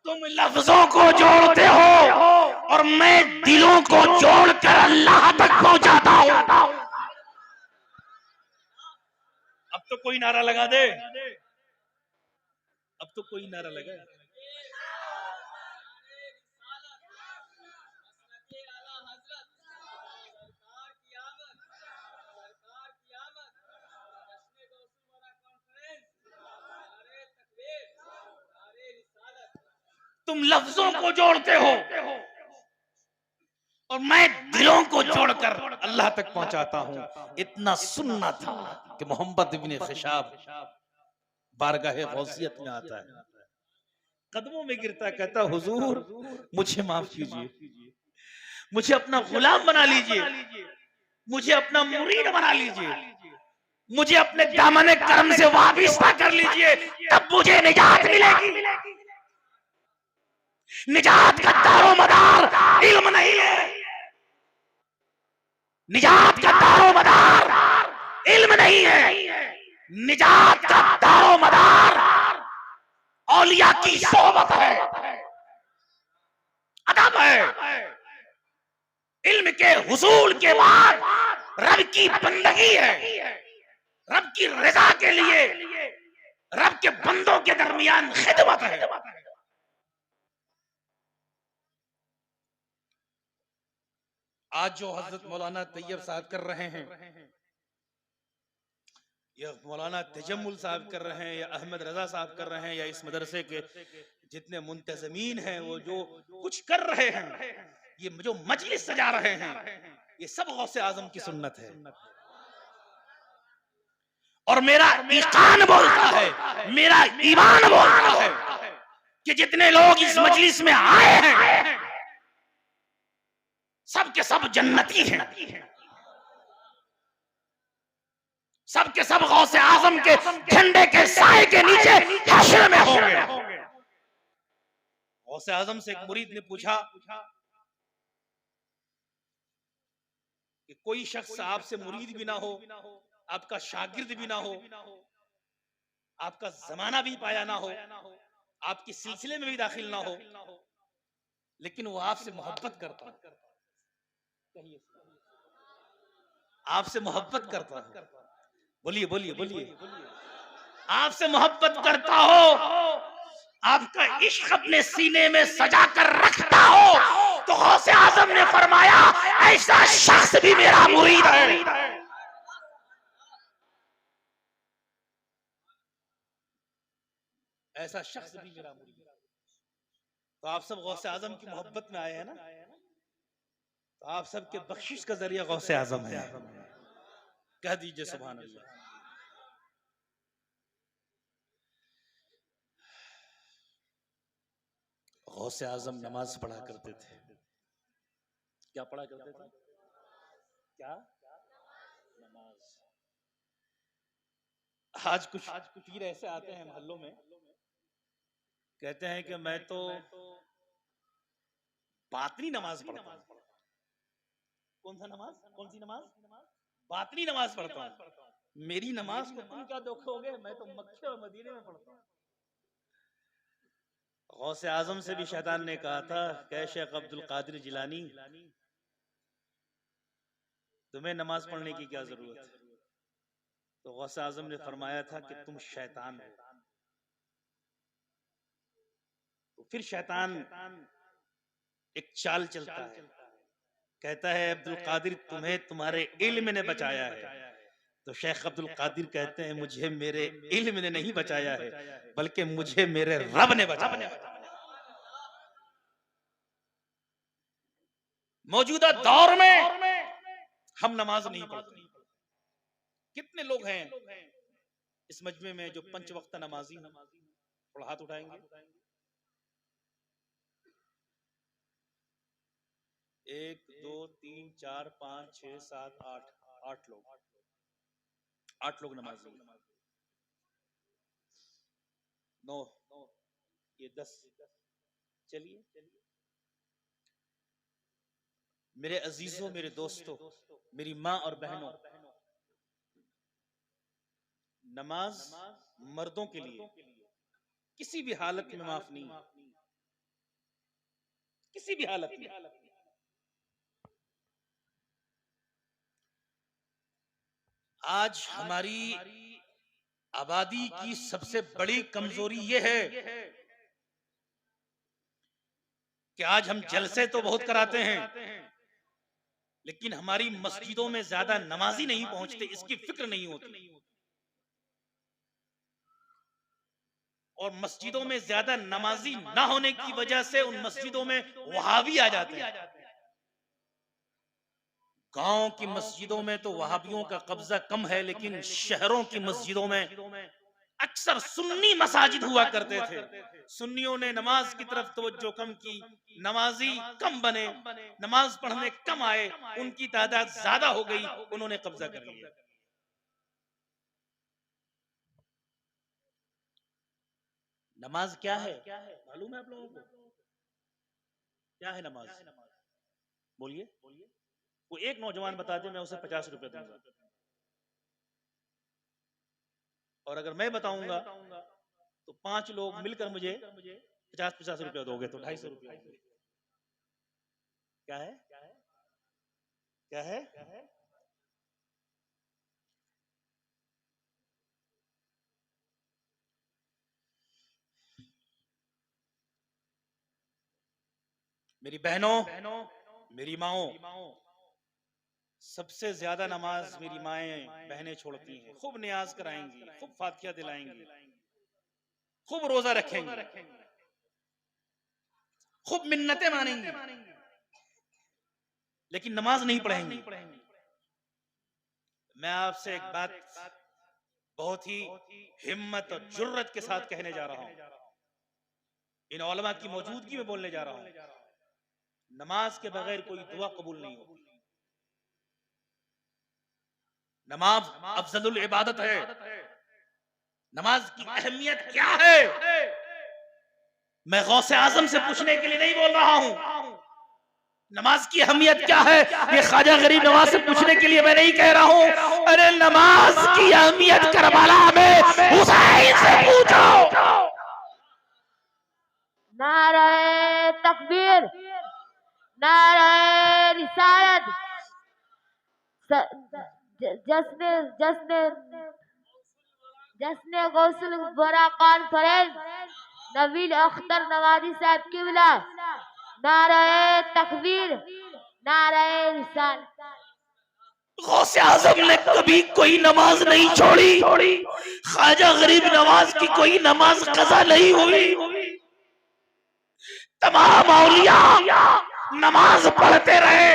तुम लफ्जों को जोड़ते हो और मैं दिलों को जोड़कर अल्लाह तक पहुंचाता हूं। अब तो कोई नारा लगा दे, अब तो कोई नारा लगा। तुम लफ्जों को जोड़ते हो और मैं दिलों को जोड़कर अल्लाह तक पहुंचाता हूं। इतना सुनना था कि मोहम्मद इब्ने खिशाब बारगाह गौसियत में आता है, कदमों में गिरता कहता हुजूर मुझे माफ कीजिए, मुझे अपना गुलाम बना लीजिए, मुझे अपना मुरीद बना लीजिए, मुझे अपने दामन कर्म से वाबिस्ता कर लीजिए, तब मुझे निजात मिलेगी। निजात का दारो मदार इल्म नहीं है, निजात का दारो मदार इल्म नहीं है, निजात का दारो मदार औलिया की सोहबत है, अदब है। इल्म के हुसूल के बाद रब की बंदगी है, रब की रजा के लिए रब के बंदों के दरमियान खिदमत है। आज जो हजरत मौलाना तैयब साहब कर रहे हैं, या मौलाना तजम्मुल साहब कर रहे हैं, या अहमद रजा साहब कर रहे हैं, या इस मदरसे के जितने मुंतजमीन हैं वो जो कुछ कर रहे हैं, ये जो मजलिस सजा रहे हैं, ये सब गौसे आजम की सुन्नत है। और मेरा ईकान बोलता है, मेरा ईमान बोलता है कि जितने लोग इस मजलिस में आए हैं सब के सब जन्नती हैं, सब के सब गौसे आजम के झंडे के साए के नीचे हश्र में होंगे। गौसे आजम से एक मुरीद ने पूछा कि कोई शख्स आपसे मुरीद भी ना हो, आपका शागिर्द भी ना हो, आपका जमाना भी पाया ना हो, आपके सिलसिले में भी दाखिल ना हो, लेकिन वो आपसे मोहब्बत करता, आपसे मोहब्बत करता है। बोलिए बोलिए बोलिए, आपसे मोहब्बत करता हो, आपका इश्क अपने सीने में सजा कर रखता हो, तो गौसे आजम ने फरमाया ऐसा शख्स भी मेरा मुरीद है। ऐसा शख्स भी मेरा मुरीद है। तो आप सब गौसे आजम की मोहब्बत में आए हैं ना, तो आप सबके बख्शिश का जरिया गौसे आजम है। कह दीजिए सुभान अल्लाह। गौसे आजम नमाज पढ़ा करते थे, क्या पढ़ा करते थे? क्या नमाज। आज कुछ पीर ऐसे आते हैं मोहल्लों में, कहते हैं कि मैं तो बातनी नमाज पढ़ता हूं। कौन सा नमाज, कौन सी नमाज? बातनी नमाज पढ़ता हूं। मेरी नमाज को तुम क्या देखोगे, मैं तो मक्के और मदीने में पढ़ता हूं। गौसे आजम से भी शैतान ने कहा था कि शेख अब्दुल कादिर जिलानी, तुम्हें नमाज पढ़ने की क्या जरूरत है? तो गौसे आजम ने फरमाया था कि तुम शैतान हो। तो फिर शैतान एक चाल चलता है, कहता है अब्दुल कादिर तुम्हें तुम्हारे इल्म ने बचाया है। तो शेख अब्दुल कादिर कहते हैं मुझे मेरे इल्म ने नहीं बचाया है, बल्कि मुझे मेरे रब ने बचाया। मौजूदा दौर में हम नमाज नहीं पढ़ते। कितने लोग हैं इस मजमे में जो पंच वक्त नमाजी हैं? थोड़ा हाथ उठाएंगे। 1 2 3 4 5 6 7 8 लोग, 8 लोग नमाजी। 9 ये 10। चलिए मेरे अजीजों, मेरे दोस्तों, मेरी माँ और बहनों, नमाज मर्दों के लिए किसी भी हालत में माफ नहीं। किसी भी हालत में। आज हमारी आबादी की सबसे बड़ी कमजोरी यह है कि आज हम जलसे तो बहुत कराते हैं, लेकिन हमारी मस्जिदों में ज्यादा नमाजी नहीं पहुंचते, इसकी फिक्र नहीं होती। और मस्जिदों में ज्यादा नमाजी ना होने की वजह से उन मस्जिदों में वहाबी आ जाते हैं। गांव की मस्जिदों में तो वहाबियों का कब्जा कम है, लेकिन शहरों की मस्जिदों में अक्सर सुन्नी मसाजिद हुआ करते थे। सुन्नियों ने नमाज की तरफ तवज्जो कम की, नमाजी कम बने, नमाज पढ़ने कम आए, उनकी तादाद ज्यादा हो गई, उन्होंने कब्जा कर लिया। नमाज क्या है मालूम है आप लोगों को? क्या है नमाज? बोलिए। वो एक नौजवान बता दे, मैं उसे 50 रुपए दूंगा। और अगर मैं बताऊंगा तो 5 लोग मिलकर मुझे 50-50 रुपया दोगे तो 250 रुपया। क्या है? क्या है? मेरी बहनों, मेरी माओ, सबसे ज्यादा नमाज मेरी माएं बहनें छोड़ती हैं। खूब नियाज कराएंगी, खूब फातिहा दिलाएंगी, खूब रोजा रखेंगी, खूब मिन्नतें मानेंगी, लेकिन नमाज नहीं पढ़ेंगी। मैं आपसे एक बात बहुत ही हिम्मत और जुर्रत के साथ कहने जा रहा हूं, इन उलमा की मौजूदगी में बोलने जा रहा हूं। नमाज के बगैर कोई दुआ कबूल नहीं होती। नमाज अफजलुल इबादत है। नमाज की अहमियत क्या है? मैं गौसे आजम से पूछने के लिए नहीं बोल रहा हूं। नमाज की अहमियत क्या है ये ख्वाजा गरीब नवाज से पूछने के लिए मैं नहीं कह रहा हूं। अरे नमाज की अहमियत करबला में हुसैन से पूछो। नारे तकबीर, नारे रिसालत, जश्न जश्न जश्न गौसुल बरा कॉन्फ्रेंस नवील अख्तर नवाजी साहब किबला। नारे तकबीर, नारे रिसालत। गौसे आजम ने कभी कोई नमाज नहीं छोड़ी, ख्वाजा गरीब नवाज की कोई नमाज कज़ा नहीं हुई। तमाम औलिया नमाज पढ़ते रहे।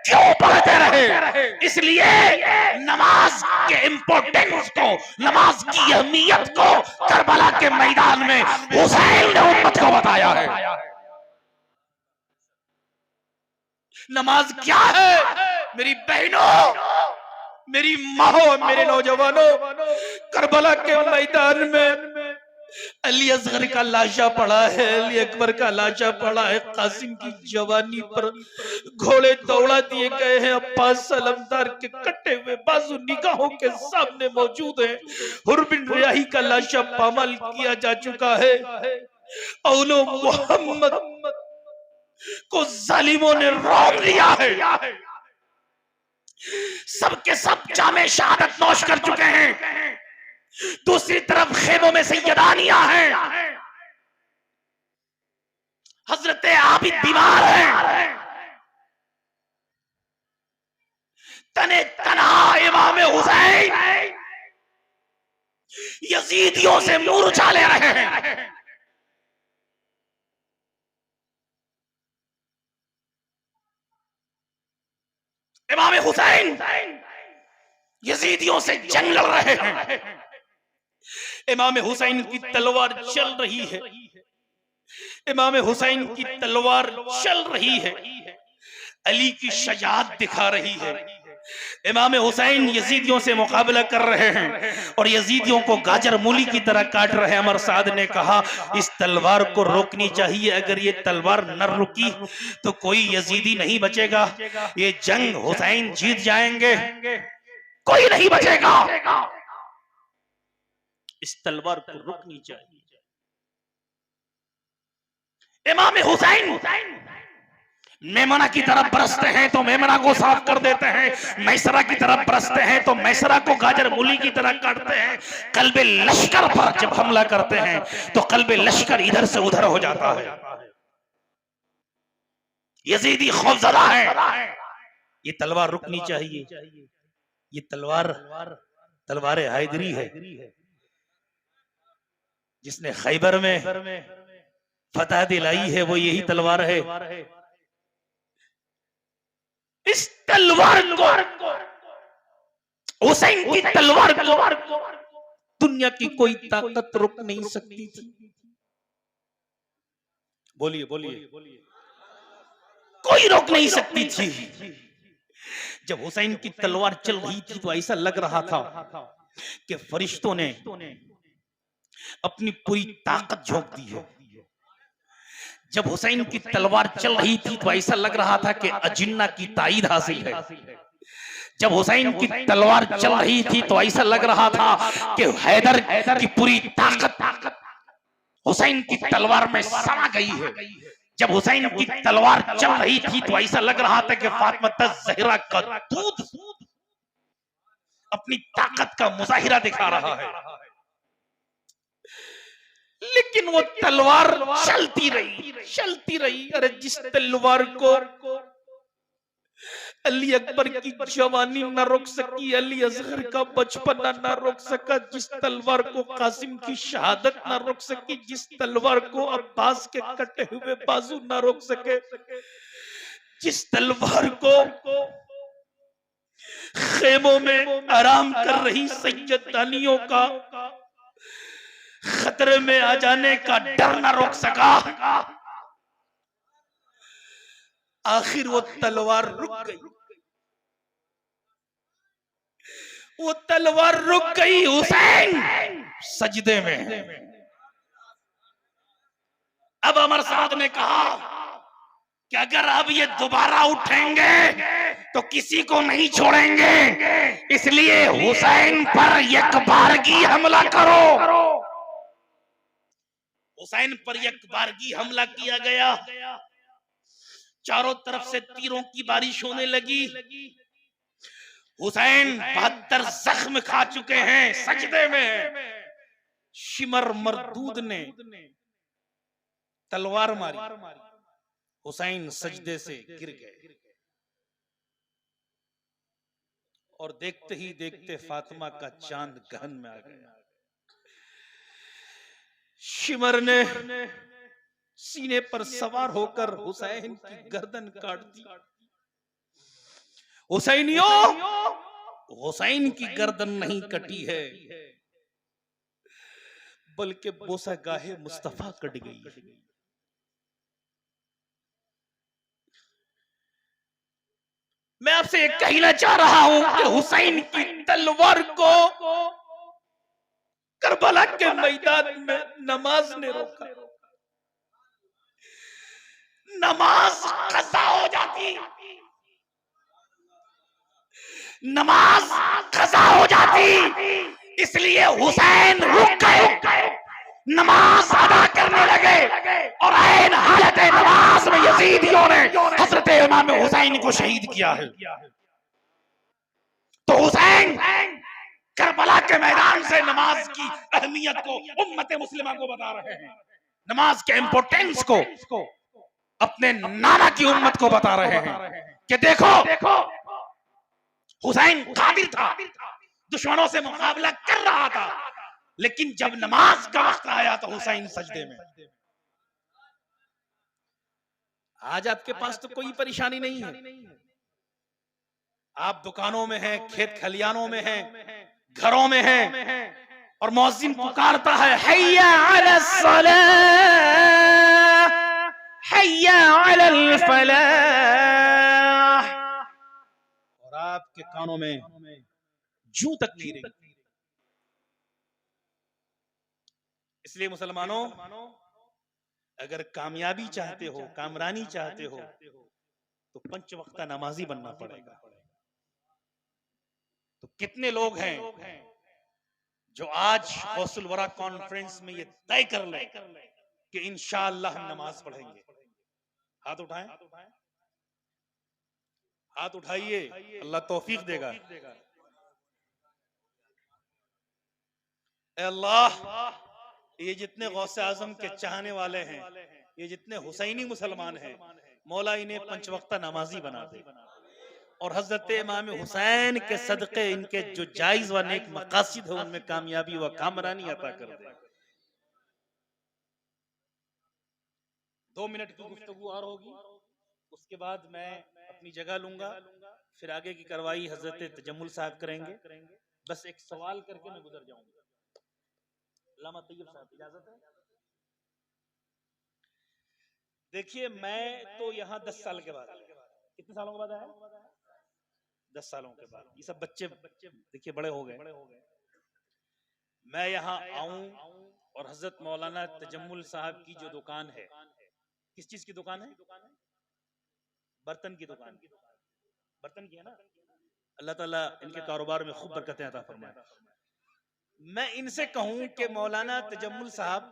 क्यों पढ़ते रहे? इसलिए नमाज के इंपॉर्टेंस को, नमाज की अहमियत को करबला के मैदान में हुसैन ने उम्मत को बताया है। नमाज क्या है? मेरी बहनों, मेरी माओ, मेरे नौजवानों, करबला के मैदान में अली असगर का लाशा पड़ा है, अली अकबर का लाशा पड़ा है। कासिम की जवानी पर घोड़े दौड़ा दिए गए हैं। अब्बास सलमदार के कटे हुए बाजू निगाहों के सामने मौजूद है। हुर बिन रियाही का लाशा पामाल किया जा चुका है। औलो मोहम्मद को जालिमों ने रोक लिया है। सबके सब जामे शहादत नौश कर चुके हैं। दूसरी तरफ खेमों में सैयदानियां हैं। हजरत आबिद बीमार है। तने तन्हा इमाम हुसैन यजीदियों से मूर्छा ले रहे हैं। इमाम हुसैन यजीदियों से जंग लड़ रहे हैं। इमाम हुसैन की तलवार चल रही है। इमाम हुसैन की तलवार चल रही है, अली की शजाअत दिखा रही है। इमाम हुसैन यजीदियों से मुकाबला कर रहे हैं और यजीदियों को गाजर मूली की तरह काट रहे हैं। अमर साद ने कहा इस तलवार को रोकनी चाहिए। अगर ये तलवार न रुकी तो कोई यजीदी नहीं बचेगा। ये जंग हुसैन जीत जाएंगे, कोई नहीं बचेगा। इस तलवार को रोकनी चाहिए। इमाम हुसैन मेमना की तरफ बरसते हैं तो मेमना को साफ कर देते हैं, मैसरा की तरफ बरसते हैं तो मैसरा को गाजर मूली की तरह काटते हैं। कल्बे लश्कर पर जब हमला करते हैं तो कल्बे लश्कर इधर से उधर हो जाता है। यजीदी खौफजदा है। ये तलवार रुकनी चाहिए। ये तलवार हैदरी है, जिसने खैबर में फतह दिलाई है, वो यही तलवार है। इस तलवार को, हुसैन की तलवार को दुनिया की कोई ताकत रोक नहीं सकती थी। बोलिए बोलिए, कोई रोक नहीं सकती थी। जब हुसैन की तलवार चल रही थी तो ऐसा लग रहा था कि फरिश्तों ने अपनी पूरी ताकत झोंक दी है। जब हुसैन की तलवार चल रही थी तो ऐसा लग रहा था कि अजिन्ना की ताईद हासिल है। जब हुसैन की तलवार चल रही थी तो ऐसा लग रहा था कि हैदर की पूरी ताकत हुसैन की तलवार में समा गई है। जब हुसैन की तलवार चल रही थी तो ऐसा लग रहा था कि फातिमा ज़हरा का दूध अपनी ताकत का मुजाहिरा दिखा रहा है। लेकिन वो तलवार चलती रही। अरे जिस तलवार को अली अकबर की जवानी न रोक सकी, अली असगर का बचपना न रोक सका, जिस तलवार को कासिम की शहादत न रोक सकी, जिस तलवार को अब्बास के कटे हुए बाजू न रोक सके, जिस तलवार को खेमों में आराम कर रही सैयदानियों का खतरे में आ जाने का डर न रोक सका, आखिर वो तलवार रुक गई। वो तलवार रुक गई हुसैन सजदे में। अब अमर साद ने कहा कि अगर अब ये दोबारा उठेंगे तो किसी को नहीं छोड़ेंगे, इसलिए हुसैन पर यकबारगी हमला करो। हुसैन पर यकबारगी हमला किया गया। चारों तरफ से तीरों की बारिश होने लगी। हुसैन 72 जख्म खा चुके हैं, सजदे में। शिमर मरदूद ने तलवार मारी, हुसैन सजदे से गिर गए। और देखते ही देखते फातिमा का चांद गहन में आ गया। शिमर ने सीने पर सवार होकर हुसैन की गर्दन काट दी। हुसैनियों, हुसैन की गर्दन नहीं कटी है, बल्कि बोसागाहे मुस्तफा कट गई है। मैं आपसे एक कहना चाह रहा हूं कि हुसैन की तलवार को करबला के मैदान में नमाज ने रोका। नमाज कज़ा हो जाती, नमाज कज़ा हो जाती, इसलिए हुसैन रुक गए, नमाज अदा करने लगे। और ऐन हालत नमाज में यजीदियों ने हजरत इमाम हुसैन को शहीद किया है। तो हुसैन करबला के मैदान से नमाज की अहमियत को उम्मत मुस्लिमा को बता रहे हैं, नमाज के इंपोर्टेंस को अपने नाना की उम्मत को बता रहे हैं कि देखो हुसैन कादिर था, दुश्मनों से मुकाबला कर रहा था, लेकिन जब नमाज का वक्त आया तो हुसैन सजदे में। आज आपके पास तो कोई परेशानी नहीं है, आप दुकानों में हैं, खेत खलियानों में हैं, घरों में हैं, और मौज़िन पुकारता है हय्या अलस सलाह, हय्या अलल फलाह, और आपके कानों में जूं तक नहीं रही। इसलिए मुसलमानों, अगर कामयाबी चाहते हो, कामरानी चाहते हो, तो 5 वक्त का नमाजी बनना पड़ेगा। तो कितने लोग हैं जो आज गौसुल वरा कॉन्फ्रेंस में ये तय कर ले कि इंशाअल्लाह हम नमाज पढ़ेंगे? हाथ उठाएं। हाथ उठाइए, अल्लाह तौफीक देगा। ए अल्लाह, ये जितने गौसे आजम के चाहने वाले हैं, ये जितने हुसैनी मुसलमान हैं, मौला इन्हें पंचवक्ता नमाजी बना दे और हजरत इमाम हुसैन के सदक़े इनके जो जायज व नेक मकासिद है उनमें कामयाबी व कामरानी अता कर दे। 2 मिनट की गुफ्तगू और होगी, उसके बाद मैं अपनी जगह लूंगा, फिर आगे की कार्रवाई हजरत तजम्मुल साहब करेंगे। बस एक सवाल करके मैं गुजर जाऊंगा। अल्लामा तैयब साहब, इजाजत है? देखिए, मैं तो यहाँ 10 साल के बाद, कितने सालों के बाद आया? 10 सालों के बाद। ये सब बच्चे देखिए बड़े हो गए। मैं यहाँ आऊं और हजरत मौलाना तजम्मुल साहब की जो दुकान है, किस चीज की दुकान है? बर्तन की दुकान। बर्तन की है ना? अल्लाह ताला इनके कारोबार में खूब बरकतें अता फरमाए। मैं इनसे कहूं कि मौलाना तजम्मुल साहब,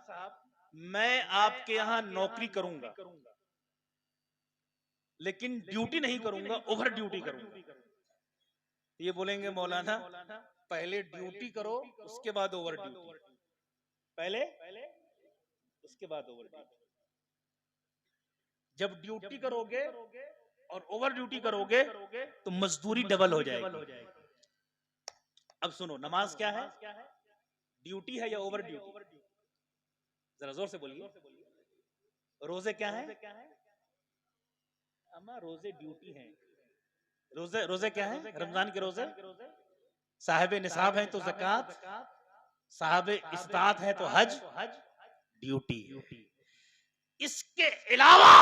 मैं आपके यहाँ नौकरी करूंगा, लेकिन ड्यूटी नहीं करूंगा, ओवर ड्यूटी करूंगा। ये बोलेंगे मौलाना पहले ड्यूटी करो, उसके बाद ओवर ड्यूटी। पहले उसके बाद ओवर ड्यूटी। जब ड्यूटी करोगे और ओवर ड्यूटी करोगे तो मजदूरी डबल हो जाएगी। अब सुनो, नमाज क्या है? ड्यूटी है या ओवर ड्यूटी? जरा जोर से बोलिए। रोजे क्या है? अम्मा रोजे ड्यूटी हैं। रोजे क्या है? रमजान के रोजे साहिब निसाब है तो ज़कात, साहिब इस्तात है तो हज, ड्यूटी। इसके अलावा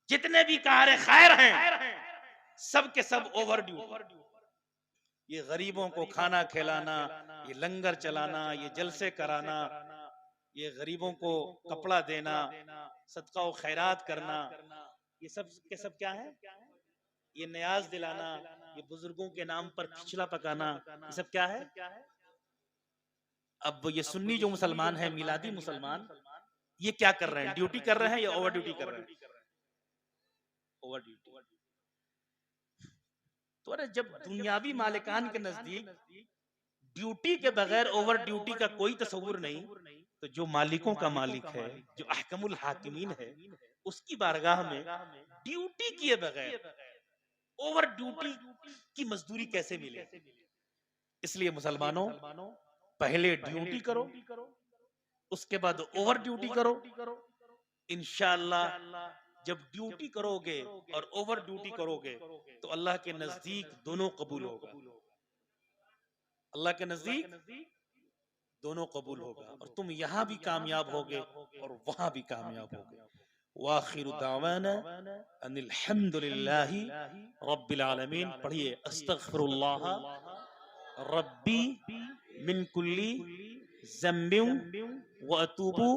जितने भी कार खैर हैं, सब के सब ओवर ड्यूटी। ये गरीबों को खाना खिलाना, ये लंगर चलाना, ये जलसे कराना, ये गरीबों को कपड़ा देना, सदका व खैरात करना, ये सब के सब क्या है? ये न्याज दिलाना, ये बुजुर्गों के नाम पर खिचड़ा पकाना, ये सब क्या है? अब ये सुन्नी जो मुसलमान है, मिलादी मुसलमान, ये क्या कर रहे हैं? ड्यूटी कर रहे हैं या ओवर ड्यूटी कर रहे हैं? Over duty. तो अरे जब दुनियावी मालिकान के नजदीक ड्यूटी के बगैर ओवर ड्यूटी का कोई तस्वुर नहीं, तो जो मालिकों का मालिक है, जो अहकमुल हाकिमीन है, उसकी बारगाह में ड्यूटी किए बगैर ओवर ड्यूटी की मजदूरी कैसे मिले? इसलिए मुसलमानों, पहले ड्यूटी करो, उसके बाद ओवर ड्यूटी करो। इंशाअल्लाह जब ड्यूटी करोगे और ओवर ड्यूटी करोगे तो अल्लाह के नजदीक दोनों कबूल होगा। अल्लाह के नजदीक दोनों कबूल होगा और तुम यहाँ भी कामयाब होगे और वहां भी कामयाब होगे। वाखिरु दावाना अनिल हम्दुलिल्लाहि रब्बिल आलमीन। पढ़िए, अस्तगफिरुल्लाह रब्बी मिन कुल्ली ज़म्बिन व अतूबु